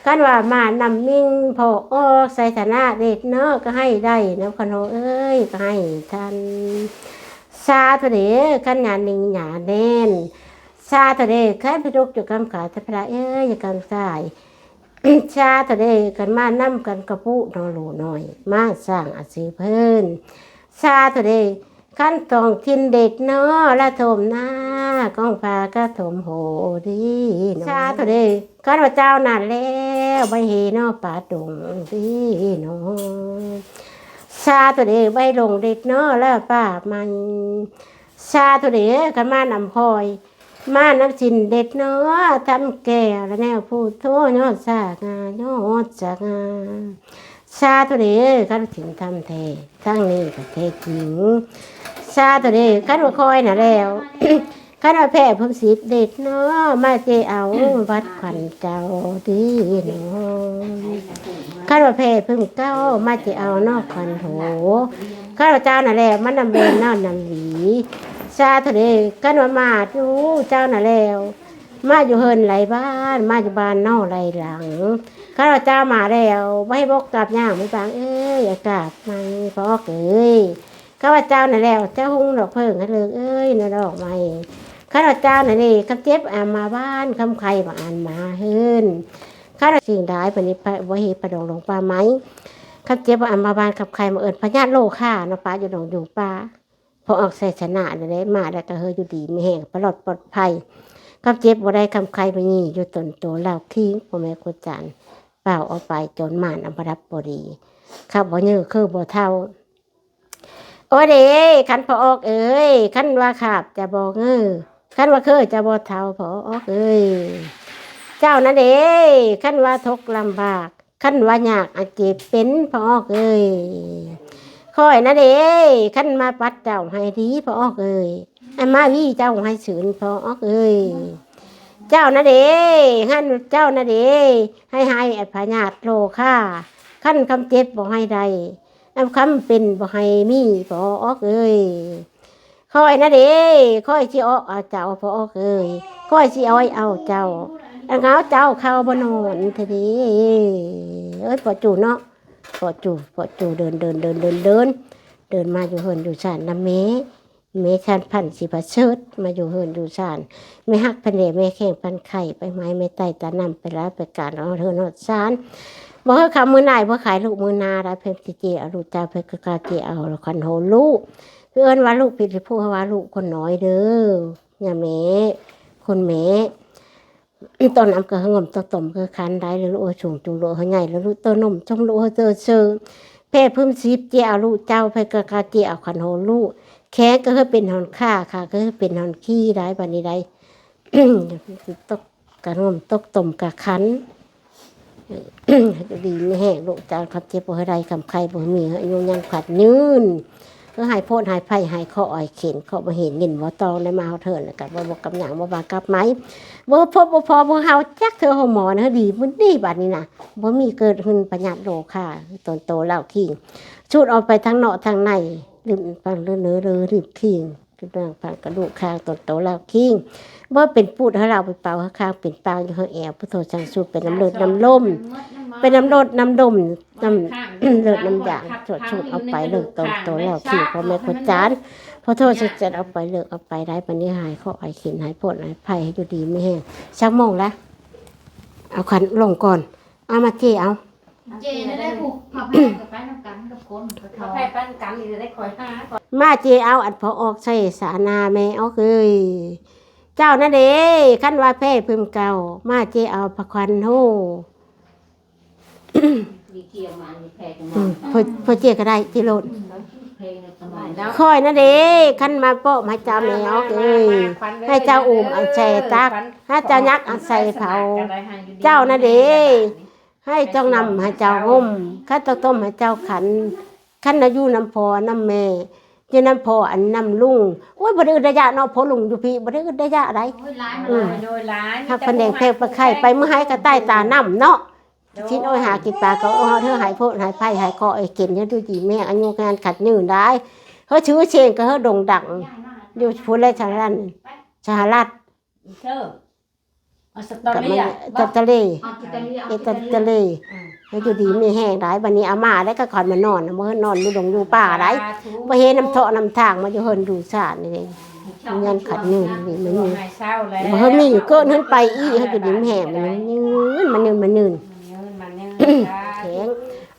กันว่ามานำมิ่งพอออกใส่ฐานะเด็กเนาะก็ให้ได้น้ำขนมเอ้ยก็ให้ท่านซาเถอะเด้อกันงานนิ่งหยาแน่นซาเถอะเด้อคันพิรุกอยู่กำขาทพระเอ้ยอย่ากำสาย ชาทะเลกันมานํกันกระปุน้องหลูน้อยมาสร้างอาชีพเพิ่นชาทะเลขั้นต้องทินเด็กเนาะละถมหน้ากองฟ้าก็ถมโหดีชาทะเลข้าพเจ้านานแล้วใบเฮเนาะป่าดงดีเนาะชาทะเลใบลงเด็กเนาะแล้วป้ามันชาทะเลกันมานำพลอยมาน้ำจินเด็ดเนาะทำแก้วและแนวพูดโทยอดสากายอดสากาชาตัวเดียกันถึงทำเททั้งนี้ก็เทจริงชาตัวเดียกันว่าคอยน่ะแล้วกันว่าแพ้ผมสิเด็ดเนาะมาเจเอาวัดขวัญเจ้าดีเนาะกันว่าแพ้พึ่งเก้ามาเจเอานอกขวัญโถกันว่าเจ้าน่ะแล้วมันนำเบนนอนนำหวีชาทะเลกันว่ามาดูเจ้าน่ะแล้วมาอยู่เฮินไหลบ้านมาอยู่บ้านนอกไหลหลังข้าเจ้ามาแล้วไม่ให้บกกลับย่างไม่บางเอ้ยอากาศไม่พอเอ้ยข้าเจ้าน่ะแล้วเจ้าหุงดอกเพิ่งให้เลยเอ้ยน่ะดอกไม้ข้าเจ้าน่ะนี่คำเจ็บอ่านมาบ้านคำใครมาอ่านมาเฮินข้าสิ่งใดปณิพวหิประดงหลงปลาไหมคำเจ็บอ่านมาบ้านคำใครมาเอิญพญาโลค่านะป้าอยู่หนองอยู่ป้าพอออกใส่ชนะเลยมาแล้วก็เฮยอยู่ดีไม่แห้งปลอดภัยคำเจ็บบ่ได้คำใครไปนี่อยู่ตนโตเล่าขี้พ่อแม่กุจันเปล่าเอาไปจนมานอัมพรับบดีข้าบ่เนื้อคือบ่เท่าโอ้เด้ขันพอออกเอ้ยขันว่าขาบจะบ่เงือขันว่าเคยจะบ่เท่าพอออกเอ้ยเจ้านั่นเด้ขันว่าทุกข์ลำบากขันว่ายากอาจเจ็บเป็นพอออกเอ้ยคอยนะเด้ขันมาปัดเจ้าให้ดีพอออกเอ้ยอันมาวี่เจ้าให้สืนพอออกเอ้ยเจ้านะเด้ขั้นเจ้านะเด้ให้พญาตโลค่าขั้นคำเจ็บบ่ให้ใดคำเป็นบ่ให้มีพอออกเอ้ยคอยนะเด้คอยสิเอาเจ้าพอออกเอ้ยคอยสิเอาเจ้าอันเอาเจ้าเข้าบ่นอนทีนี้เอ้ยปอจูเนาะปอจูเดินมาอยู่เฮินอยู่ศาลน้ำเมชันพันสิบเชิดมาอยู่เฮินอยู่ศาลไม่หักพันเดไม่แข่งพันไข่ไปไม้ไม่ไต่ตานำไปแล้วไปการเอาเฮินหดศาลบ่เฮาคำมือไหนบ่ขายลูกมือนาได้เพิ่มสิเจเอาลูกเจ้าเพิ่นก็กาเจเอาละคันโหลูกเอิ้นว่าลูกผิดผู้ว่าลูกคนน้อยเด้อย่าแม่คนแม่ตอนน้ำก็งมต้มก็คันได้แล้วลูกสูงจุงลูกเฮาใหญ่แล้วลูกเต้านมจมลูกเฮาเจอแพ่เพิ่มสิบเจเอาลูกเจ้าเพิ่นก็กาเจเอาคันโหลูกแค่ก็คือเป็นหอนค่าค่ะก็คือเป็นหอนขี้ได้บัดนี้ได้ ตกกระงมตกต้มกะคัน ดีไม่แห้งลูกจานขับเจ็บบ่ให้ได้คำใครบ่มีอายุยังขัดยืนก็หายโพดหายไผ่หายข้ออ่อยเข็นข้อบ่เห็นเงินบ่ตองได้มาเฮาเถิดแล้วก็บ่บอกกับหยังบ่บากกับไหมบ่พบบ่พอบ่เฮาจักเธอเฮาหมอนะดีมันดีบัดนี้น่ะบ่มีเกิดขึ้นประหยัดโลค่ะตนโตเล่าขิงชุดออกไปทางนอกทางในลืมฟังเนื้อลืมขิงคือเรื่องฟังกระดูกคางตนโตเล่าขิงบ่เป็นพูดให้เราไปเป่าข้างเป็นปางอยู่เฮาแอวพุทโธจังสูบเป็นน้ำเลือดน้ำลมเป็นน้ำรดน้ำดมน้ำเลือดน้ำยางชุดเอาไปเลิกตนโตเล่าขิงพ่อแม่คนจานพอโทษจะเอาไปเลิกเอาไปได้ปันนี้หายข้อไอเข็นหายปวดหายไผ่ให้อยู่ดีไม่แห้งชักโมงแล้วเอาขันลงก่อนเอามาเจเอา เจนได้ผูกผักแพ้กับไปน้ำกันกับคนผักแพ้ปั้นกันนี่จะได้คอยห้าก่อน มาเจเอาอัดพอออกใส่สานาแม่เอาเคยเจ้านั่นเด้ขั้นว่าแพ้พึ่มเก่ามาเจเอาผักควันโห ดีเกี่ยวมาแพ้กัน พอเจก็ได้ที่โลด เพลงสบายแล้ว คอยนั่นเด้ขั้นมาโปะมาเจ้าแม่เอาเคยให้เจ้าอุ่มอันใส่ตักให้เจ้ายักษ์อันใส่เผาเจ้านั่นเด้ให้เจ้านำให้เจ้าห่มข้าต้มให้เจ้าขันขั้นอายุน้ำพอน้ำแม่จะน้ำพออันน้ำลุงโอ้ยบ่ได้อึดระยะเนาะพอลุงอยู่พี่บ่ได้อึดระยะอะไร โดยร้าน หักเป็นแดงเพลไปไข่ไปเมื่อหายก็ใต้ตาน้ำเนาะชิ้นอ้อยหากินปลาก็เอาเธอหายโพดหายไผ่หายคอไอ้เก่งเนี่ยดูดีแม่อายุงานขัดยืนได้เขาชื่อเชงก็เขาโด่งดังอยู่พูดเลยชาลันชาลัด เชื่อสตอ กับ รี่ มันตะเลตะเล อืม แล้วอยู่ดีไม่แห้งได้วันนี้อาม่าได้ก็ขอนมานอนเมื่อนอนอยู่ดงอยู่ป่าได้พอเห็นน้ำเถาะน้ำทางมาอยู่เฮินดูสาดนี่เองงานขัดยืนนี่มันยืน เศร้าแล้ว เฮินมีอยู่เกินขึ้นไปอีเขาอยู่ดีไม่แห้งมันยืน แข็ง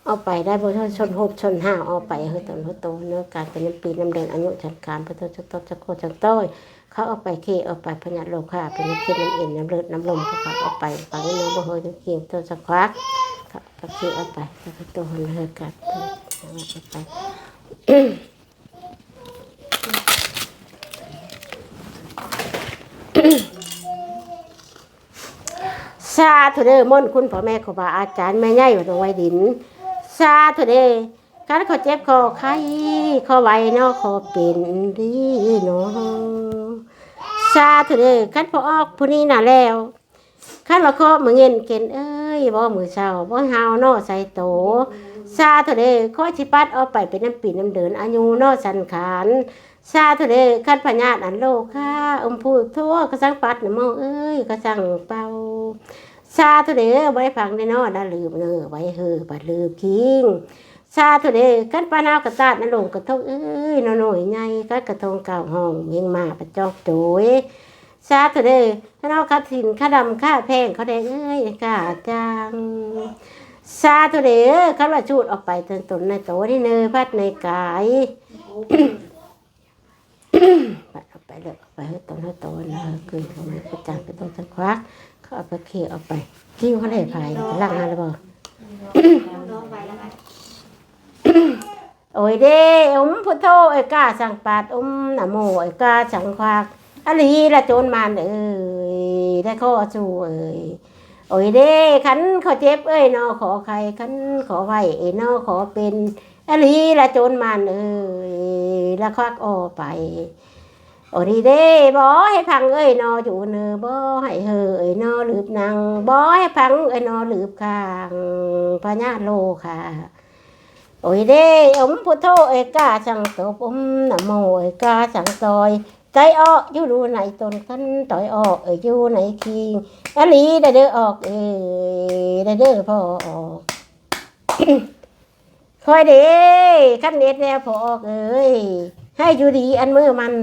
เอาไปได้บ่ชนหกชนห้าเอาไปเฮาตนเฮาโตเนื้อการเป็นน้ำปีน้ำเดือนอายุจันการพระโตจักตจักโคจักต้อยเขาเอาไปเคเอาไปพญาโลคาเป็นน้ำเค็มน้ำเอ็นน้ำเลือดน้ำลมเขาเอาไปฝังเนื้อบ่เฮยน้ำเค็มตัวสักควักเขาเคเอาไปแล้วตัวเฮยกัดเอาไปซาธุเด้อมนต์คุณพ่อแม่ครูบาอาจารย์แม่ใหญ่ว่าตรงไว้ดินซาธุเด้อการเขาเจ็บคอไข้คอไว้เนาะคอเป็นดีเนาะซาธุเด้อคันพอออกผู้นี้น่ะแล้วคันละคอมือเงินเกินเอ้ยบ่มือเช้าบ่เฮาเนาะใส่โตซาธุเด้อขอสิปัดเอาไปเป็นน้ำปีน้ำเดินอายุเนาะสันขารซาธุเด้อคันพญาติอันโลค่าพูดทั่วก็สังปัดน่ะเมาเอ้ยก็สั่งเป่าซาธุเด้อไว้ฟังได้เนาะน่าลืมเด้อไว้เฮอบัดลืมคิงซาธุเด้อคันปานาวกระตาดนั่นลงกระทงเอ้ยน้อยใหญ่กัดกระทงเก่าห้องเมียงมาประจอกโดยซาธุเด้อคันเอาคัดสินค่าดำค่าแพงเขาได้เอ้ยกาจังซาธุเด้อคันว่าจูดออกไปตนในโตที่เนยพัดในกายไปเลยไปให้ตนให้โตนะคือเขาไม่ประจันไปตรงสักควักเขาเอาไปเขี่ยเอาไปกิ้วเขาได้ภายล่างงานหรือเปล่าโอ้ยเด้พุทโธไอ้กาสังปาดนะโมไอ้กาสังควักอลีละโจรมันได้ข้อสู้โอ้ยเด้ขันขอเจ็บนอขอใครขันขอไหวนอขอเป็นอลีละโจรมันละควักออกไปโอ้ยเด้บ่ให้พังนออยู่เนอบ่ให้เฮนอหลืบนางบ่ให้พังนอหลืบข้างพญาโลค่ะโอ้ยเด้พุทโธกาสังตบนะโมกาสังซอยใจออกอยู่ดูไหนตนกันต่อยออกอยู่ไหนคิงอลีได้เด้อออกได้เด้อพ่อออกคอยเด้ขั้นเน็ตแล้วพอออกให้อยู่ดีอันมือมัน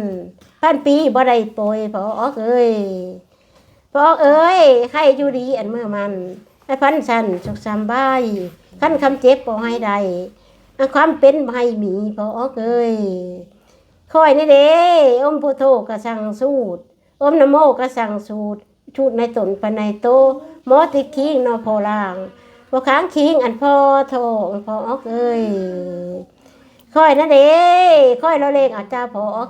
พันปีบ่ได้โปรยพอออกพอออกให้อยู่ดีอันมือมันให้พันสันสุขสบายขั้นคำเจ็บบ่ให้ใดความเป็นบ่ให้มีพอออกคอยนี่เด้พุทโธก็สั่งสูตรนะโมก็สั่งสูตรชุดในตนปในโตหมอติดคิงนอพอล่างบ่ค้างคิงอันพ่อโทพอออกคอยนั่นเด้คอยเราเลงอาเจ้าพอออก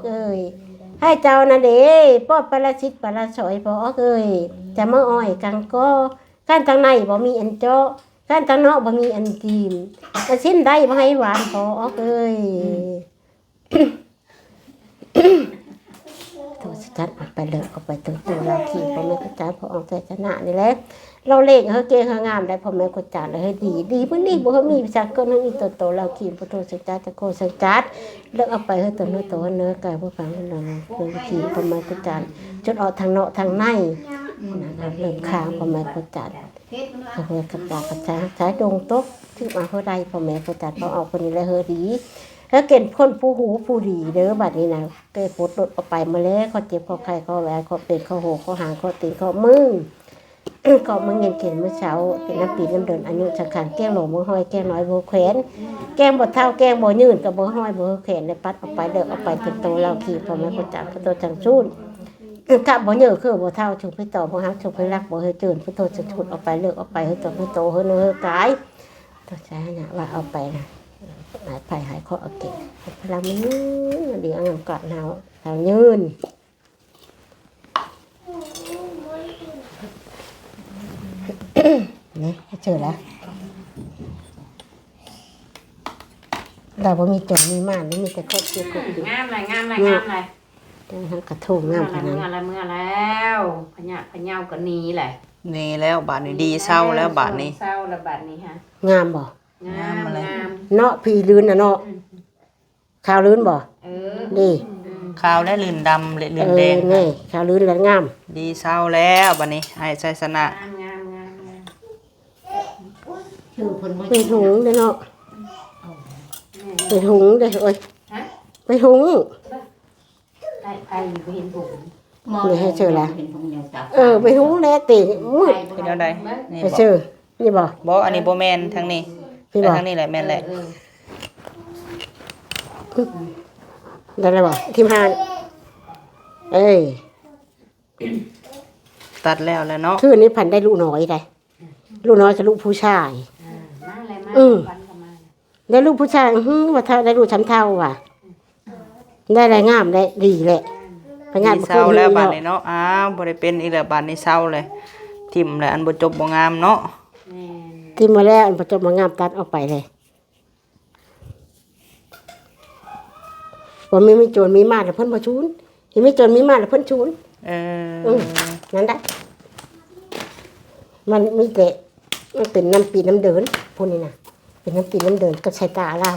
ให้เจ้านั่นเด้ป้อปราชิตปราสอยพอออกจะมาอ้อยกังก็การทางในบ่มีอันเจาะการทางนอกบ่มีอันจีมแต่สิ้นได้บ่ให้หวานพอออกตัวจัดออกไปเลยออกไปตัวเราขี่พ่อแม่กุจารพอออกใจชนะนี่แหละเราเล่งเก่งงามได้พ่อแม่กุจารเลยดีเมื่อนี้บ่มีจักก็นั่งอีตัวเราขี่พุทโธสัจจะตะโกสัจจะเลิกเอาไปให้ตัวเนื้อกายผู้ฟังเราขี่พ่อแม่กุจารจนออกทางเนาะทางในนะครับเริ่มค้างพ่อแม่กุจารพ่อแม่กุจารกระจายใช้ดงตกที่มาเฮาได้พ่อแม่กุจารพอออกคนนี้แล้วดีแล้วเก่งคนผู้หูผู้ดีเด้อบัดนี้นะเกิดปวดหลุดออกไปมาแล้วเขาเจ็บเขาไข้เขาแหวนเขาเป็นเขาโหเขาหางเขาตีเขามึงก็มึงเงินเข็นเมื่อเช้าเป็นน้ำปีน้ำเดินอายุสังขารแก้งหลงบ่ห้อยแก้งน้อยบ่แขวนแก้งบ่เท่าแก้งบ่ยืนกับบ่ห้อยบ่แขวนในปัดออกไปเดินออกไปถึงโตเราขี่พอแม่คนจับพระโตจังชูนกับบ่เยอะคือบ่เท่าถูกไปต่อบ่ฮักถูกไปรักบ่เฮยตื่นพระโตจะชุดออกไปเลิกออกไปเฮยตัวพระโตเฮยเนื้อกายตัวใจนะว่าเอาไปนะหายไปหายข้อเก่งพลังมันยืนเดี๋ยวงามกอดหนาวหนาวยืนนี่เจอแล้วเราบ่มีจนมีม่านมีแต่ครอบเกี่ยวกับอยู่ งามเลยทั้งกระทุ่งงามขนาดนั้น เมื่อแล้วพญาก็หนีแหละ นี่แล้วบาดนี้ดีเศร้าแล้วบาดนี้ เศร้าแล้วบาดนี้ฮะ งามบ่ งาม เนาะพี่ลื่นน่ะเนาะขาวลื่นบ่ดี ขาวและลื่นดำและลื่นแดง นี่ขาวลื่นแล้วงาม ดีเศร้าแล้วบาดนี้ให้ชัยชนะ งาม ไปหุงเด้อเนาะไปหุงเด้อโอ้ยไปหุง ไปเห็นผม นี่ให้เจอแล้วไปหุงแล้วติมืด เป็นเอาใดนี่ ไป บ่ เจอไป นี่บ่ บ่อันนี้บ่แม่นทางนี้ พี่บ่ ทางนี้แหละแม่นแหละ ได้แล้วบ่ทีมหานเอ้ย ตัดแล้วเนาะ คืออันนี้พันได้ลูกน้อยได้ลูกน้อยกับลูกผู้ชาย มาอะไรมา อืม วันก็มา ได้ลูกผู้ชายว่าถ้าได้ลูกช้ำเท่าว่ะได้อะไรงามได้ดีแหละพญา มี บุค เศร้า คล แล้ว นี้ บัด เนาะ นี้เนาะอ้าวบ่ได้เป็นอีกแล้วบัดนี้เศร้าเลยทิ่มแล้วอันบ่จบบ่งามเนาะ แม่ ที่มาแล้วอันประจบมางามตัดออกไปเลยว่ามีโจรมีมาแต่เพิ่นบ่ชูนเห็นมีโจรมีมาแต่เพิ่นชูน เอ อื อ ม นั่นได้มันมีแต่มันเป็นน้ำปีน้ำเดินพวกนี้นะเป็นน้ำปีน้ำเดินกับสายตาเรา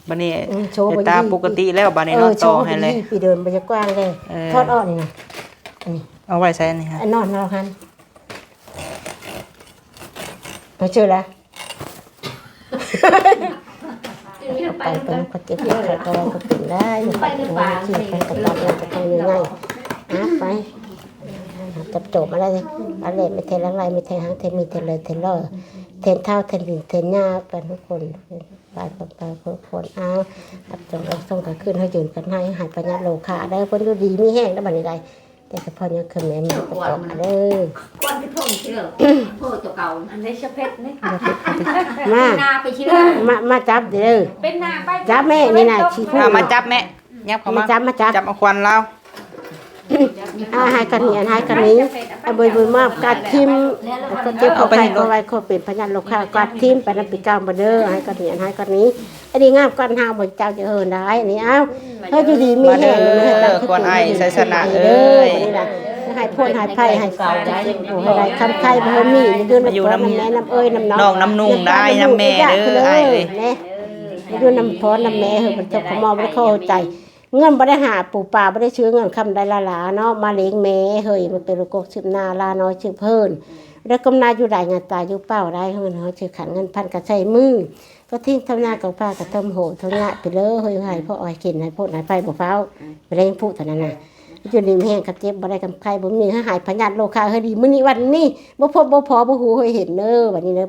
บัดนี้ โชว์ สาย บ่ ตา ยี่ ปกติแล้วบัดนี้เนาะ โช ต่อ ว์ ให้เลย ปีเดินไปจะกว้างเลย เออ ทอดอ่อนนี่นะอันนี้ เอาไว้ใส่อันนี้ฮะ อันนอนเราหันไปเจอแล้ว ไป ไปเป็นคนเจ็บปวดก็เป็นได้ไปในป่าขี่ไปกับเราเราจะทำยังไงไปจับโจมอะไรอะไรไม่เทอะไรไม่เทหางเทมีเทเลยเทเลอร์เทนเท่าเทนดินเทนหญ้าเป็นทุกคนไปทุกคนเอาจับโจมเราส่งกันขึ้นให้ยืนกันให้หายปัญญาโลคาได้คนดูดีมีแห้งได้บันไดแต่เฉพาะเนี่ยคือแม่มันกระตกเลย ก้อนที่พ่งเชื่อโทษตัวเก่าอันนี้ชะเพชรนี่ค่ะ มา นาไปเชื่อ มาจับเด้อ เป็นนาไป จับแม่นี่นะชี้พูด เอามาจับแม่ยับเข้ามา จับมาจับ จับเอาควันแล้ว ให้กันนี้ให้กันนี้เอาเบยมากกัดทิมก็เจ็บเอาไปก็ไว้ก็เป็นพยานโลกากัดทิมไปนับปีกามบ่เด้อให้กันนี้ให้กันนี้อันนี้งามกันหาบ่เจ้าจะเฮินได้อันนี้เอ้าเฮ้ยอยู่ดีมีแห้งเลยตั้งขึ้นนี่ล่ะให้พ่นให้ไผ่ให้เก่าได้โอ้ให้ได้คำไข่บ่เฮมีอยู่น้ำแม่น้ำเอ้ยน้ำน้อง น้องน้ำนุ่งได้น้ำแม่เด้อไอ้เลย อยู่น้ำพอน้ำแม่เฮาบ่เจ้าขมอบ่ได้เข้าใจเงินบ่ได้หาปู่ป่าบ่ได้ชื่อเงินคำได้ละหลาเนาะมาเลี้ยงแม่เฮ้ยมันเป็นลูกกชื่อนาลาน้อยชื่อเพิ่นแล้วกำนาอยู่ได้งานตายอยู่เป้าได้เงินเฮาชื่อขันเงินพันก็ใช้มือก็ทิ้งทำนากับป้าก็ทำโหทำงะไปเลยเฮ้ยให้พ่ออ้อยกินให้พ่อให้ไปบ่ฟ้าวไปเลี้ยงผู้เท่านั้นน่ะอยู่ดีแห้งกับเจ็บบ่ได้กำไข่บ่มีให้หายพญาติโลคาเฮ้ยดีมื้อนี้วันนี้บ่พบบ่พอบ่ฮู้เฮ้ยเห็นเด้อวันนี้เด้อ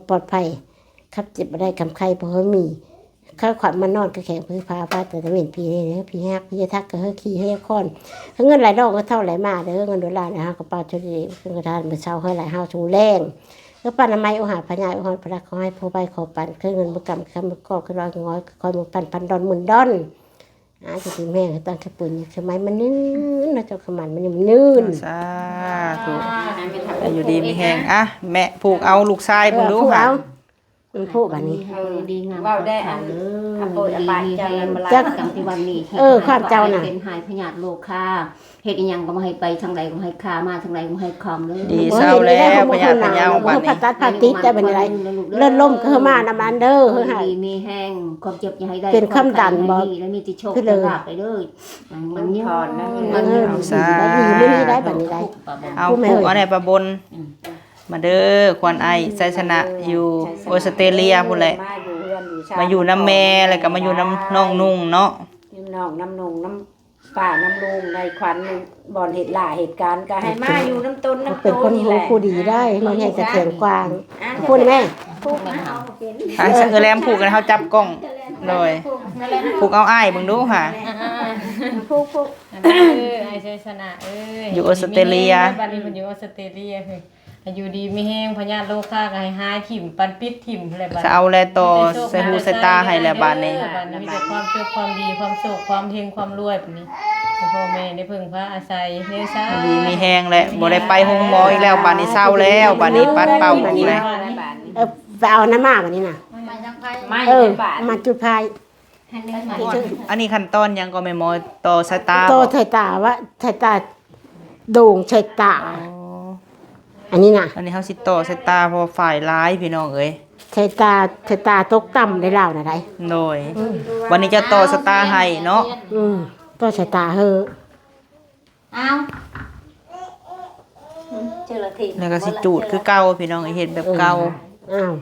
ปลอดภัยครับเจ็บบ่ได้กำไข่บ่เฮ้ยมีข้าขวัญมันนอนก็แข็งพื้นพาป้าแต่ตะเวนพี่เนี่ยพี่ฮักพี่ทักก็เฮ้ยขี้เฮ้ยคอนเงินหลายดอกก็เท่าหลายมาเด้อเงิน$นะฮะกระเป๋าชุดนี้เพิ่นก็ทานมื้อเช้าเฮ้ยหลายห้าชูแรงก็ป้าน้ำไม้เอาหาพญาเอาหอนพระขอให้ผู้ใบขอปันคือเงินบ่กำคำบ่กอบคือร้อยง้อยคอยบ่ปันดอนหมื่นดอนจะถึงแม่ตั้งแต่ปืนสมัยมันนื่นนะเจ้าขมันมันนื่น สาธุอยู่ดีมีแหงอ่ะแม่ผูกเอาลูกชายมึงดูค่ะ ผู้บัดนี้ ดีงาม เว้าได้อัน เออ อโปยอปายเจริญบลา จัก กังที่วันนี้ ความเจ้าน่ะ เป็นหายพญาติโลคาเฮ็ดอีหยังก็บ่ให้ไปทางใดก็ให้คามาทางใดก็ให้คอมเลย ดีเศร้าแล้วพญาพญาบัด ผั นี้ ดตัดผัดติดได้เป็นไรเลื่อนล่มก็มาน้ำมันเด้อเฮ้ยหาย ดีมีแห้งความเจ็บอย่าให้ได้ เป็นความดันบ่ แล้วมีติโชค คือเลย ลาภไปเด้อมันยืน มันดีไม่ได้บัดนี้ได้ เอาผูกเอาในประบนมาเด้อควันไอไซสนะอยู่ออสเตรเลียพุ่นแหละมาอยู่น้ำแม่แล้วก็มาอยู่น้ำน้องนุ่งเนาะ อยู่น้องน้ำนงน้ำป่าน้ำลุงในควันบ่อนเหตุหล่าเหตุการณ์ก็ให้มาอยู่น้ำต้นน้ำ เป็น โต คน นี่ หู แหละ ผู้ดีได้มันให้เสถียรกว้างพูดแม่ อ่ะเออแลมผูกกันเขาจับกล้องเลยผูกเอาอ้ายมึงดูค่ะ ไอเชยชนะย อยู่ออสเตรเลีย บัดนี้มันอยู่ออสเตรเลียคือให้อยู่ดีมีแห้งพญาติโลคาก็ให้หายถิ่มปันปิดถิ่มอะไรบัด จะเอาแลต่อใส่หูใส่ตาให้แลบาดนี้ บัดนี้มีแต่ความสุขความดีความโศกความเฮงความรวยแบบนี้ให้พ่อแม่ได้พึ่งพาอาศัยเนื้อซ่า ดีมีแหงแหละบ่ได้ไปห้องหมออีกแล้วบาดนี้เศร้าแล้วบาดนี้ปัดเป่าออกเลย ไปเอาน้ำมาบัดนี้น่ะ ไม่ เออ ในบ้าน มาจุดพาย อันนี้ขั้นตอนยังก็ไม่หมอต่อสายตา โตไทยตาว่าไทยตาโด่งไทยตา อ๋อ อันนี้น่ะ อันนี้เขาสิต่อสายตาเพอฝ่ายร้ายพี่น้องเอ้ย ไทยตาตกต่ำได้แล้วนะได้ โดยวันนี้จะต่อสตาร์ให้เนาะ ก็ไทยตาเฮ้อ เอาเจอละที แล้วก็สิจูดคือเก่าพี่น้องเฮ็ดแบบเก่า อ้าว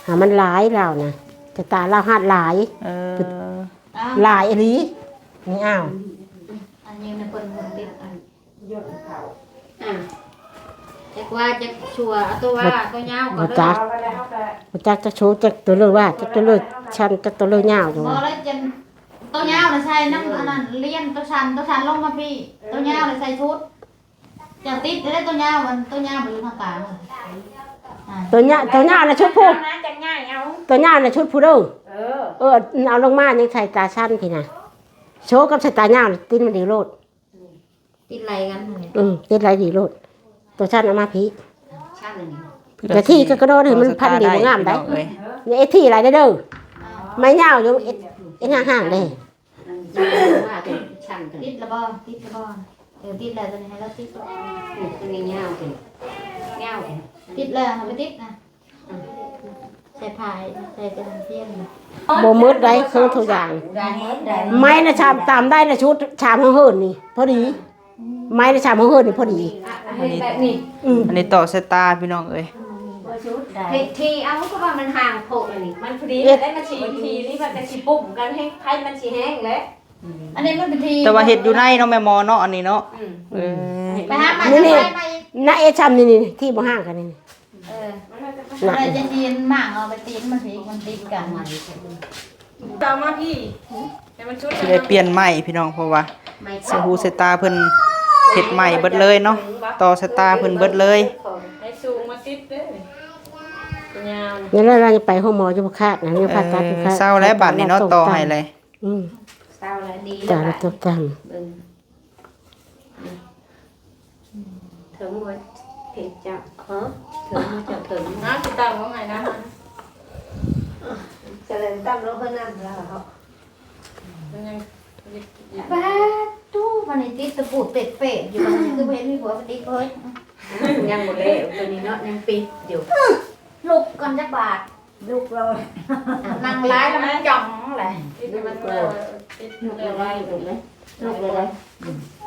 หามันหลายแล้วนะไทยตาเราหาดหลาย เออ หลายอันนี้นี่อ้าว อันนี้นะคนติดอัน จักว่าจักชัวเอาตัวว่าตัวยาวก่อน บ่จักบ่จักจะโชว์จักตัวเลือว่าจักตัวเลือชันจักตัวเลือยาวจัง บ่ ว่า แล้วจนตัวยาวน่ะใส่น้ำอันนั้นเลียนตัวชันลงมาพี่ตัวยาวน่ะใส่ชุดจะติดได้ตัวยาวมันตัวยาวบ่อยู่ทางกลางอ่า ตัวยาวน่ะชุดผู้ น่าจะง่ายเอา ตัวยาวน่ะชุดผู้เด้อ เออ เอาลงมายังใส่ตาชันพี่น่ะโชว์กับใส่ตายาวนี่ติดมันดีโลด ติดไหลกันนี่ ติดหลายดีโลดตัวชันเอามาพี่ ชันอันนี้ แต่ที่ก็กระโดดให้มันพันดีบ่งามได้ พี่น้องเอ้ย นี่ไอ้ที่หลายเด้อไม่ยาวอยู่ไอ้ห่างๆเด้ ว่าเป็นชั้นกัน ติดละบ่ติดละบ่ติดแล้วตัวนี้ให้เราติด ตัวนี้เงาเป็นเงาเป็น ติดแล้วไปติดนะใส่พายใส่กระดาษเทียม บ่มืดได้เครื่องทุกอย่าง ได้เห็นได้ ไม้น่ะชามตามได้น่ะชุดชามเฮิรนนี่พอดี ไม้น่ะชามเฮิรนนี่พอดี เห็นแบบนี้ อันนี้ต่อสายตาพี่น้องเอ้ย ชุดได้ ทีเอาก็ว่ามันห่างโผล่เลยนี่มันพอดีได้มาฉีดทีนี่มันจะฉีปุ่มกันให้ไข่มันฉีแห้งแล้ว อันนี้มันเป็นที แต่ว่าเฮ็ดอยู่ในเนาะแม่หมอเนาะอันนี้เนาะเออ ไปหาใหม่ นี่ ไปใหม่ น่ะเอชามนี่ที่บ่ห่างกันนี่ เอออะไรจะจีนหมางเอาไปตีนมันผีมันติดกันมา ตามมาพี่ให้มันชุด สิได้เปลี่ยนใหม่พี่น้องเพราะว่าสายหูสายตาเพิ่นเฮ็ดใหม่เบิดเลยเนาะต่อสายตาเพิ่นเบิดเลย ให้สูงมาติดเด้ตัวยาว นี่แล้วเราจะไปห้องหมอจะบ่คาดนะนี่ผ่าตัดอยู่คาด เศร้าแล้วบัดนี้เนาะต่อให้เลย เศร้าแล้วดี จ้า แล้ แล้ว วตาม เบิ่งถึงหมดเพจจับถึงหมดจับถึง น้ำสิตามว่าไงนะ เจริญตั้มรถเพิ่นนั่นแล้วเขา มันยัง บ้าตู้มันนี่ติดตะปูเตะเป๊ะอยู่มันคือเห็นมีหัวมันติดเอ้ย ยังหมดเลยตัวนี้เนาะยังปิดอยู่ ลูกกันจักบาท ลูกเรา นางร้ายแล้วมันจ่องแหละ ติดมันติดเร็วไว้ ลูกเลยลูกเลย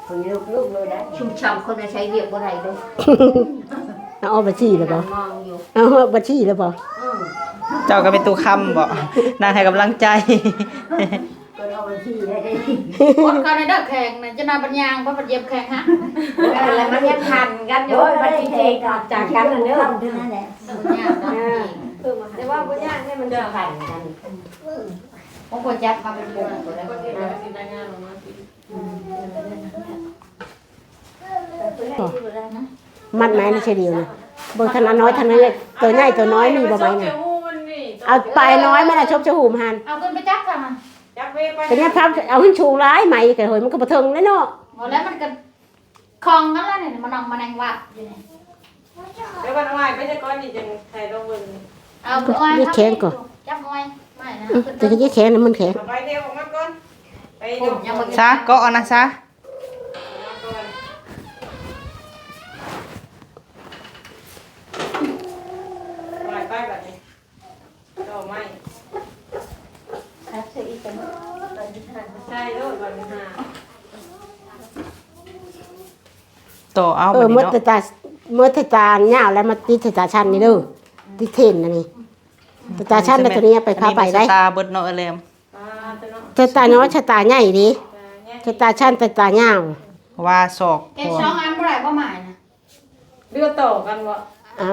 คนนี้ลูกเลยนะชุ่มฉ่ำคนจะใช้เรียกว่าไรด้วย เอาบัญชีแล้วบ่ มองอยู่ เอาบัญชีแล้วบ่ เจ้าก็เป็นตัวคำบ่นางให้กำลังใจ ก็เอาไปที่ได้ได้ คนเขาในเด้อแข่งน่ะจะมาปัญญางเพราะปัญญาแข่งฮะ แล้วมันยังทันกันอยู่มันที่เทจากกันเนื้อนั่นแหละ ปัญญาเนาะ แต่ว่าบุญญาเนี่ยมันจะทันกัน บางคนจับมาเป็นวงก็ได้ คนที่เป็นสิได้งานออกมาติด มัดไม้นี่ใช่เดียวนะเบิ่งธนาน้อยธนาใหญ่ตัวใหญ่ตัวน้อยมีบ่ไหมน่ะเอาปลายน้อยมันน่ะชบชะหูมหัน เอาขึ้นไปจับกันมัน จับเวไป แต่เนี่ยพับเอาขึ้นชูร้ายใหม่ก็เฮ้ยมันก็บ่ถึงแล้วเนาะ หมดแล้วมันก็คลองกันแล้วเนี่ยมันนองมันแองวัดอยู่เนี่ย เดี๋ยววันเอาไว้ไปจะก้อนนี่จะใส่ลงบน เอาอ้อยจับอ้อยไม่นะ แต่ก็ยี่แขนน่ะมันแข็ง ไปเร็วออกมาก่อนไป ผ ดู มยัง ซะก็เอานะซะ ไปแบบนี้ดอกไม้ใช่ลูกวันนี้ ต่อเอา เอ บั อ ดนี้ เมื่อ เนาะ แต่ตาเหย้าแล้วมาติดตาชันนี่เด้อติดเทนน่ะนี่ตาชันแล้วตัวนี้ไปพาไปได้ อันนี้มันสตาร์เบิดเนาะเอเลม แต่ตาน้อยชะตาใหญ่ดิชะตาชันแต่ตาเหย้า ว่าศอก แกช่องอันเมื่อไหร่ก็หมายนะ เลือดต่อกันวะ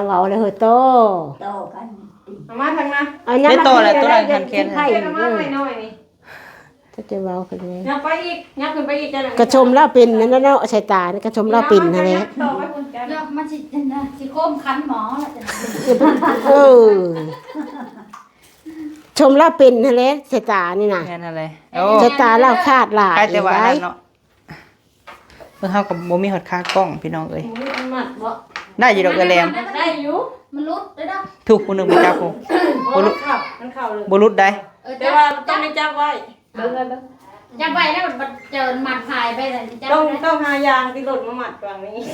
เว้าเลยเฮ้ยโต โตกัน มาทางนั้น เอายังมาไข่ เจ้ามาไม่น้อยนี่ จะเว้ากันเลย ยับไปอีกยับขึ้นไปอีกจะ กระชมเล่าเป็นนั่นเนาะใส่ตานี่กระชมเล่าเป็นนั่นแหละ ต่อไปคุณกัน เนาะมันสิโค้มคันหมอแหละ เออชมเล่าเป็นนั่นแหละใส่ตานี่น่ะ แค่นั้นเลยโอ้ ใส่ตาเล่าคาดหลาย ใกล้แต่ว่าอัน ได้ นั้นเนาะเพิ่นเฮากับบ่มีฮอดค่ากล้องพี่น้องเอ้ย มันหมัดบ่ ได้อยู่ดอกเอเลม ได้อยู่ มันรุดได้เนาะ ถูกผู้หนึงบ่จับผม มันเข่ามันเข่าเลย บ่รุดได้ แต่ว่าต้องไม่จับไว้ จับไปแล้วมันเจอหมัดพายไปเลยจับ ต้องหายางที่หล่นมาหมัดกลางนี้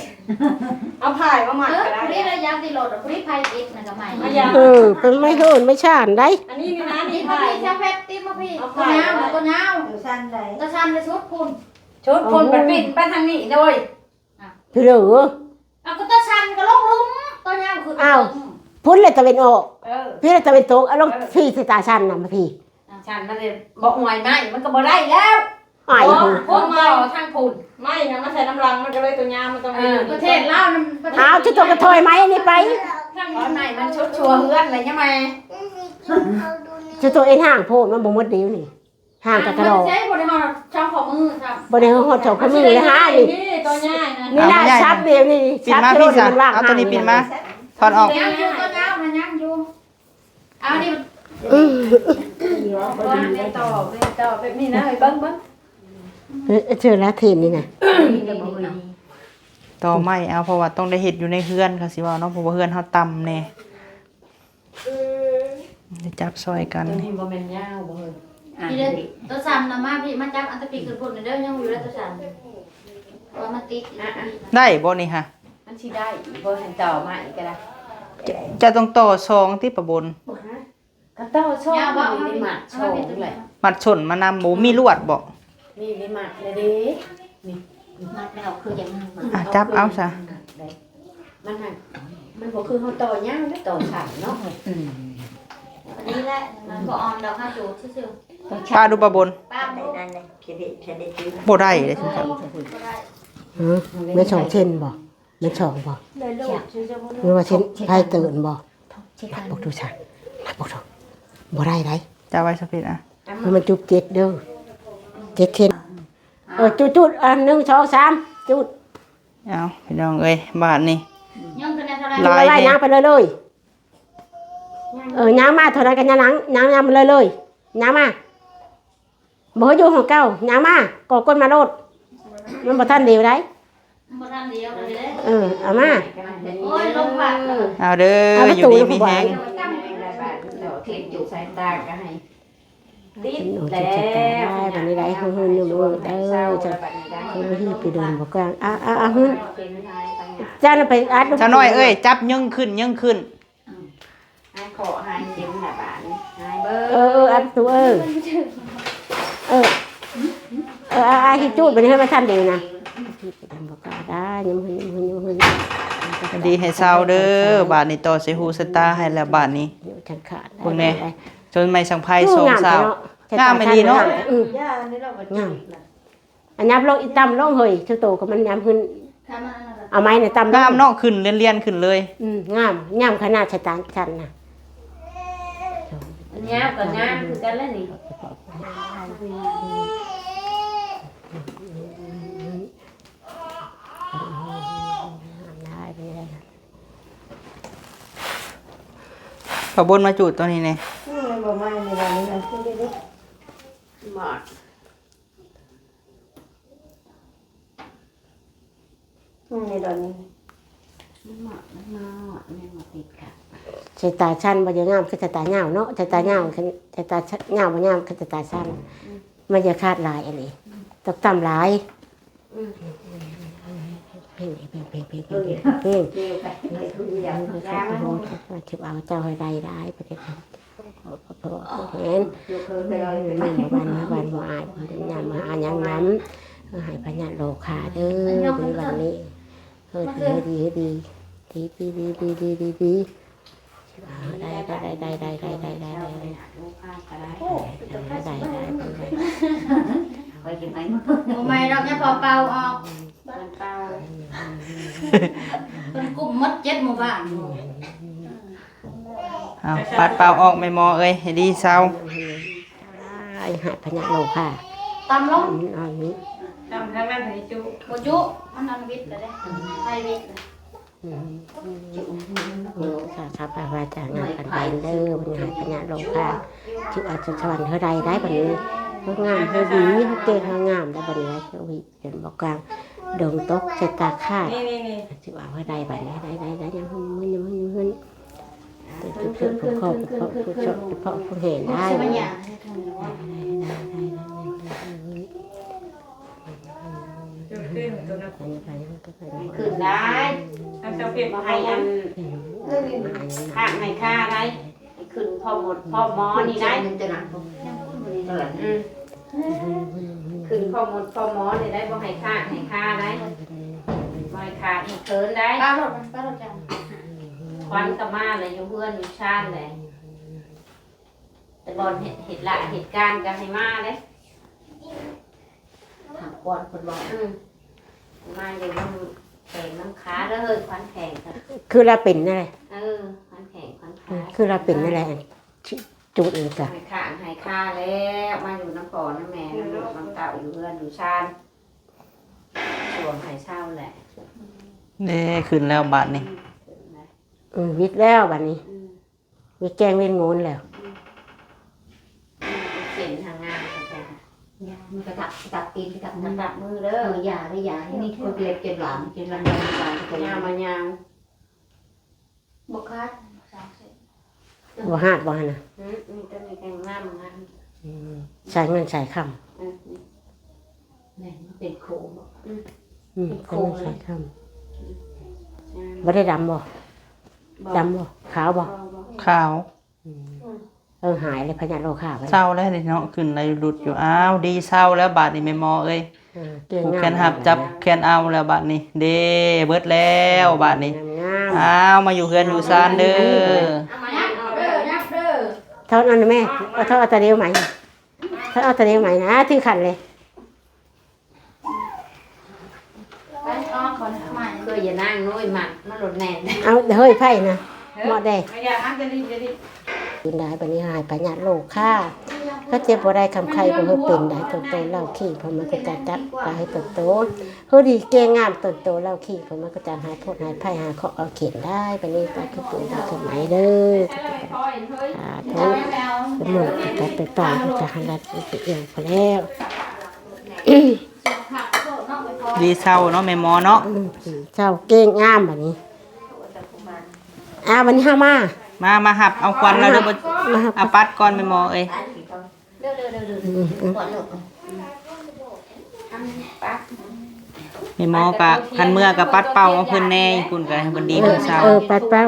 เอาผ่ายมาหมัดก็ได้ นี่ระยะที่โหลดพริพายติดนะกับใหม่ เป็นไม่เฮินไม่ชานได้ อันนี้นี่นะ นี่ นี่ มา ผ่าย พี่ชาเพชรติดมาพี่ตัวยาวตัวยาว อยู่สั้นเลย ตัวชันเลยชุดคุณ ชุดคนมันปิดไปทางนี้เลย พี่เหลือ เอาก็ตัวชันก็ลงลุ้มตัวยาวคือ พุ่นเลยตะเวนออก เออ พี่เลยตะเวนตกเอาลงพี่ใส่ตาชันน่ะมาพี่ ฉันมันเลยบอกหวยไหมมันก็บ่ได้แล้ว อ้าย คนใหม่ ทางพุ่น ไม่นะมันใส่น้ำรังมันก็เลยตัวยาวมันต้องมี ประเทศลาวมันประเทศ เอาชุดตัวกระถอยไหมอันนี้ไป ตอนไหนมันชุดชัวเฮือนอะไรยังไง ชุดตัวเอ็นห่างโพดมันบ่หมดเดียวนี่ห่างกับกระดอก ใช้บริหารช่องของมือครับ บ่ได้หดเจ้าขมือเลยฮะนี่ ตัวใหญ่นะ นี่น่าชับเดียวนี่ ปิด ชับ มา โล พี่ ด จ้ะ มันว่าง เอาตัวนี้ปิดมาถอดออก ย่างอยู่ตัวยาวมันย่างอยู่เอานี่ ว่าไม่ต่อแบบนี้นะเฮ้ยเบิ้ง เจอแล้วเทนนี่นะ ต่อไม่เอาเพราะว่าต้องได้เฮ็ดอยู่ในเฮือนค่ะสิว่าเนาะเพราะว่าเฮือนเฮาต่ำแน่ได้จับซอยกัน นี่บ่แม่นยาวบ่เฮ้ย พี่เด้อตัวสั่นนะมาพี่มาจับอันตะปีขึ้นพุ่นเด้อยังอยู่แล้วตัวสั่นว่ามันติด ได้บ่นี่ฮะ มันสิได้บ่เห็นต่อมาอีกก็ได้ จะต้องต่อซองที่ประบน ก็ต่อช่องมีลิมัดช่องแหละ มัดชนมานำหมูมีลวดบ่ มีลิมัดเลยเด้นี่ มัดแล้วคืออย่างนั้น อ่ะจับเอาซะ มันหันมันบ่คือเฮาต่อยาวแล้วต่อสั่นเนาะ อันนี้แหละมันก็ออมดอกห้าจูดซื่อ ป้าดูประบน ๆป้าดู บ่ได้เลยจังซั่น ไม่ช่องเช่นบ่ไม่ช่องบ่หรือว่าเช่นไพ่ตื่นบ่นับบอกดูซะนับบอกดูบ่ได้ไร จะไว้สักพิดอ่ะ เพราะมันจุดเจ็ดเด้อเจ็ดเช่นจุดอัน1 2 3จุด เอาพี่น้องเอ้ยบาทนี่ ยังคือในเท่าไร ลาย ไล่ เด้ ยางไปเลยยางมาเท่านั้นกันยางมาเลยยางมาบ่อยู่ของเก่ายางมาก่อก้นมาโลดมันบ่ทันเดียวได้ บ่ทันเดียวเลยเด้ เอามา โอ้ยลมพัด เอาเด้อ เอาประ อยู่ ตู ดี แล้ว มี ผม แฮง เทียนอยู่สายตาก็ให้ติด โอ้ แล้ จะ ว ได้บัดนี้ได้หื้อๆอยู่มือเด้อจะหื้อไปเดินบ่กลางหื้อจ้าไปอัด ชาน้อยเอ้ยจับยิ่งขึ้นยิ่งขึ้น ให้ขอให้เจ็บหน้าบ้านให้เบิ้ง อัดตัวให้จูดบัดนี้ให้มาทันเดียวนะไปเดินบ่กลางได้ยังหื้อ ดีให้เศร้าเด้อบาทนี้ต่อใส่หูสตาร์ให้แล้วบาทนี้ อยู่จังขาด เบิ่งแน่จนไม่สังไพ่สองสาวงามไม่ดีเนาะ ย่านี่เราบ่จุดล่ะ อันยับลงอีต่ำลงเฮ้ยชุโตก็มันยับขึ้น ถ้ามันนั่นน่ะ เอาไม้เนี่ยต่ำล งามเนาะขึ้นเรียนๆขึ้นเลย งามขนาดชะตาชันนะ อันยาวกับงามคือกันแล้วนี่ ได้ไปเลย ขอบนมาจุดตัวนี้เนี่ย บ่มาในวันนี้นะคือได้หมดในตอนนี้มาติดค่ะ ชะตาชันมันจะงามคือชะตาเหงาเนาะชะตาเหงาคือชะตาเหงามันงามคือชะตาชันมันจะคาดลายอะไรตกต่ำลายเพ่ง เร็วไปเลยคืออย่างยามัน ชิบเอาเจ้าให้ได้ประเด็นเห็น อยู่คือไปเลย มันวันมาอายยามมาอายยังน้ำให้พญาโลคาเด้อในวันนี้ดีไปกินไหม โอ้ไม่ดอกเนี่ยพอเป่าออก มันเปล่า เป็นกลุ่มมด7หมู่บ้าน เอาปัดเปล่าออกไม่มอเอ้ยให้ดีเศร้า ให้พญาโลคา ตำลง อันนี้ ทำทั้งนั้นให้จุ บ่จุมันนันวิทย์เลยเด้ไทยวิทย์ ชาพาว่าจะงานกันไปเด้อวันนี้พญาโลคาชื่ออาจารย์สวรรค์เท่าใดได้บัดนี้งามเท่าดีเก่งงามได้บัดนี้เจ้าวิเดินบอกกลางดงตกชะตาคาด นี่ ชื่อว่าเท่าใดบัดนี้ได้ยังหุ่นผู้ครอบผู้ชอบผู้เห็นได้ ใช่ไหมเนี่ย จุดขึ้นตัวนั้น ขึ้นได้ เอาเจ้าเก็บ มา มา ให้ ให้ อั อั น น ข้างให้ค่าได้ขึ้นพ่อหมดพ่อหมอนี่ได้ขึ้นพ่อหมดพ่อหมอนี่ได้บ่ให้ค่าได้บ่ให้ขาดให้เคินได้ ป้ารถจัง ควันกะมาเลยอยู่เพื่อนอยู่ชาติเลยแต่บอลเหตุการณ์กันให้มาเลย ก่อนคนบอกมาอยู่น้ำแข็งน้ำขาแล้วเฮ้ยควันแข็งครับ คือเราเป็นนั่นแหละ ควันแข็งควันขา คือเราเป็นนั่นแหละจุดเองจ้ะ หายขาหายค่าแล้วมาอยู่น้ำปอน้ำแม่น้ำลูกน้ำเต่าอยู่เพื่อนอยู่ชานช่วงหายเช่าแหละ เด้ขึ้นแล้วบาดนี้ วิทย์แล้วบัดนี้วิทย์แกงเว้นโงนแล้ว เขียนทางงานแค่ มันกระตับตีนกระตับ มัน น้ำ ดับมือเด้อ อย่าได้อย่าให้นี่คนเล็กเจ็บหลังเจ็บหลังเจ็บหลังเจ็บห ยา ลั ว ง มายาว บกคัด บ่หาดบ่หั่นน่ะ มีต้นมีแกงน้ำงาน ใช้เงินใช้คำ เนี่ยมันเป็นโค้ง ใช้เงินใช้คำบ่ได้ดำบ่ดำบ่ขาวบ่ ขาว หายเลยพญาโลคาไป เศร้าแล้วเนาะขึ้นอะไรหลุดอยู่อ้าวดีเศร้าแล้วบาดนี้แม่หมอเอ้ย เตียง ผูก งาม แขนหับจับแขนเอาแล้วบาดนี้ เด้เบิดแล้วบาดนี้ งาม อ้าวมาอยู่เฮือนอยู่ซานเด้อ เอามายับเด้อยับเด้อ เท่านั้นนะแม่เอาเท่าเอาตะเดียวใหม่ถ้าเอาตะเดียวใหม่นะที่ขันเลย ไปอ้อคนใหม่ เคยอย่านั่งน้อยหมักมันหลดแน่น เอาเฮ้ยไพ่นะเหมาะได้ ไม่อยากนั่งจะรีบจะรีบ กินได้ปนี้หายพญาโลค่าก็เจ็บบ่ได้คำใครบ่เฮาเป็นได้ตนโตเล่าขี้เพราะมันก็จะจัดไปให้ตนโตเฮาดีเก่งงามตนโตเล่าขี้เพราะมันก็จะหายโทษหายภัยหายเคราะห์เอาเขียนได้ปนี้ก็คือปู่ได้สมัยเด้อทุกเป็นหมู่ก็ไปต่อจะหันรัดไปเอียงพอแล้ว ดีเศร้าเนาะแม่หมอเนาะ เจ้าเก่งงามบัดนี้วันนี้เฮามา มาหับเอาควันแล้วเด้อบ่ มาครับ เอาปัดก่อนแม่หมอเอ้ย เด้อก่อนลูก แม่หมอกะคันเมื่อก็ปัดเป่าเอาเพิ่นแน่คุณก็ให้เพิ่นดีเพิ่นเศร้า ปัดเป้า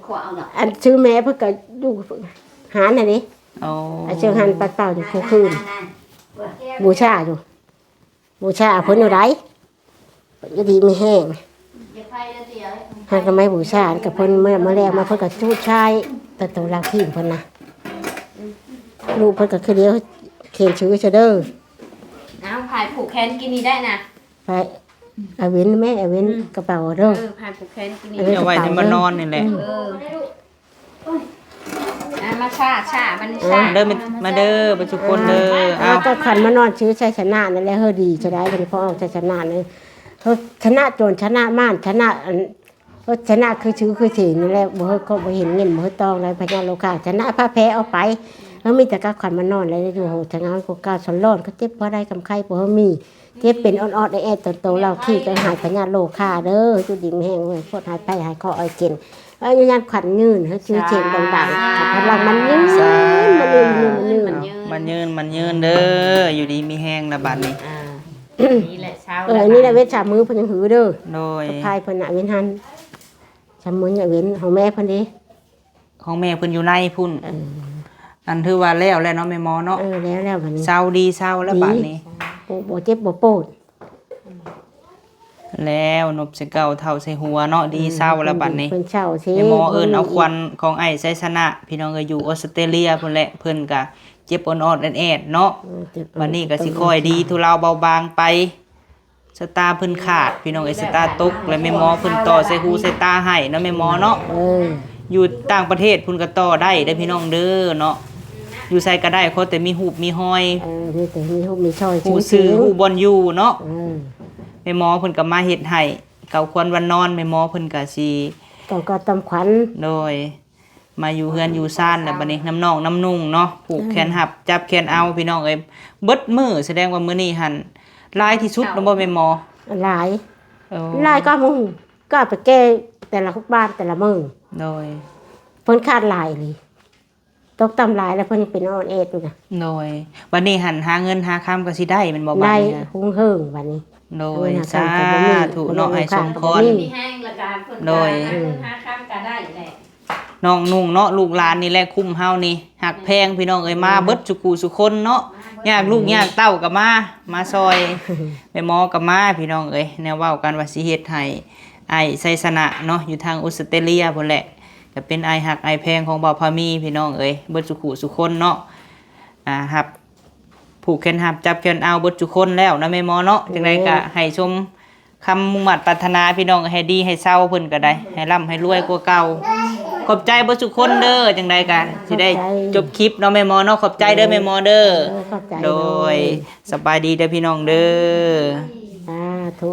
ขวเอาหน่อย อันชื่อแม่เพิ่นก็อยู่หาน่ะนี่ เอา อันชื่อหันปัดเป้าอยู่คืนบูชาอยู่บูชาเพิ่นอยู่ไดเพิ่นก็ดีไม่แห้ง อย่าไปเสีย หากก็ไม่บูชากับเพิ่นเมื่อมาแลกมาเพิ่นก็ชูชายแต่ตัวลาขี้เพิ่นน่ะลูกเพิ่นก็คือเดียวเขียนชื่อซะเด้อ เอาพายผูกแขนกินนี่ได้นะ ไปเอาเว้นแม่เอาเว้นกระเป๋าเด้อ พายผูกแขนกินนี่ เอาไว้ให้มันนอนนี่แหละ มาชามันชา เด้อมาเด้อไปทุกคนเด้อเอา ก็ขันมานอนชื่อชัยชนะนั่นแหละเฮอดีจะได้เป็นพ่อชัยชนะนี่เฮอชนะโจรชนะม่านชนะอันเฮอชนะคือชื่อคือสีนี่แหละบ่เฮอก็บ่เห็นเงินบ่เฮอตองอะไรพญาโลกาชนะพระแพ้เอาไปแล้วมีแต่ก็ขันมานอนอะไรอยู่โหชะงานกูก้าวสนร้อนก็เจ็บบ่ได้กำไข่บ่เฮอมีเจ็บเป็นอ่อนๆแอๆโตๆเราขี้ก็หายพญาโลกาเด้อจุดิมแห้งเว้ยพดหายไปหายคออ้อยเจนอันยันขวัญยืนเฮาชื่อเจนดังๆขับพลังมันยืนมันยืน มันยืนเด้ออยู่ดีมีแห้งละบาดนี้ นี่แหละเช้า อันนี้แหละเวทชามือเพิ่นยังหือเด้อ โดย พายเพิ่นน่ะเว้นหันชามือเนี่ยเว้นของแม่เพิ่นดิ ของแม่เพิ่นอยู่ในพุ่นอันถือว่าแล้วเนาะแม่หมอเนาะ แล้วบัดนี้ เศร้าดีเศร้าแล้วบาดนี้ บ่เจ็บบ่ปวด แล้วนบใส่เก่าเท่าใส่หัวเนาะดีเศร้าแล้วบัดนี้ เพิ่นเช้าสิ แม่หมอเอิ้นเอาควันของไอ้ไซสนะพี่น้องเอ้ยอยู่ออสเตรเลียพุ่นแหละเพิ่นก็เจ็บอ่อนๆแอดๆเนาะวันนี้ก็สิค่อยดีทุเลาเบาบางไปสตาร์เพิ่นขาดพี่น้องเอ้ยสตาร์ตกแล้วแม่หมอเพิ่นต่อใส่หูใส่ตาให้เนาะแม่หมอเนาะ อยู่ต่างประเทศพุ่นก็ต่อได้เด้อพี่น้องเด้อเนาะอยู่ไสก็ได้ขอแต่มีหูปมีห้อย มีแต่มีฮู้มีช่อย หูซื้อหูบอนอยู่เนาะ เออ แม่หมอเพิ่นก็มาเฮ็ดให้เก่าควรวันนอนแม่หมอเพิ่นก็สิ ก็ตำขวัญ โดยมาอยู่เฮือนอยู่ซ่านแล้วบัดนี้น้ำนองน้ำนุ่งเนาะผูกแขนหับจับแขนเอาพี่น้องเอ้ยเบิดมื้อแสดงว่ามื้อนี้หั่นหลายที่สุดเนาะบ่แม่หมอ หลาย เออ หลายก็มึงก็ไปแก้แต่ละบ้านแต่ละมื้อ โดย เพิ่นขาดหลายเลยตกตำหลายแล้วเพิ่นยังเป็นออนเอดอยู่น่ะ โดยวันนี้หั่นหาเงินหาคำก็สิได้แมันบ่บัด ได้ นี้นะ หุงเฮิงบัดนี้ โดย เออ สา หาคำก็บ่มี ธุเนาะให้สมพร มีแห้งละกันคน โดย หาข้ามกันได้แหละ น้องนุ่งเนาะลูกหลานนี่แหละคุ้มเฮานี่หักแพงพี่น้องเอ้ยมาเบิดสุกูสุคนเนาะยากลูกยากเต้าก็มาซอยแม่หมอก็มาพี่น้องเอ้ยแนวเว้ากันว่าสิเฮ็ดให้ไอ้ไสสนะเนาะอยู่ทางออสเตรเลียพุ่นแหละก็เป็นไอ้หักไอ้แพงของบ่าวพามีพี่น้องเอ้ยเบิดสุขุสุคนเนาะหับ ผูกแขนหับจับแขนเอาเบิดทุกคนแล้วนะแม่หมอเนาะจังไดก็ให้ชมคำมุ่งมั่นปรารถนาพี่น้องให้ดีให้เศร้าเพิ่นก็ได้ให้ร่ำให้รวยกว่าเก่าขอบใจเบิดทุกคนเด้อจังไดก็สิได้จบคลิปเนาะแม่หมอเนาะขอบใจเด้อแม่หมอเด้อ เข้าใจ โดยสบายดีเด้อพี่น้องเด้อ สาธุ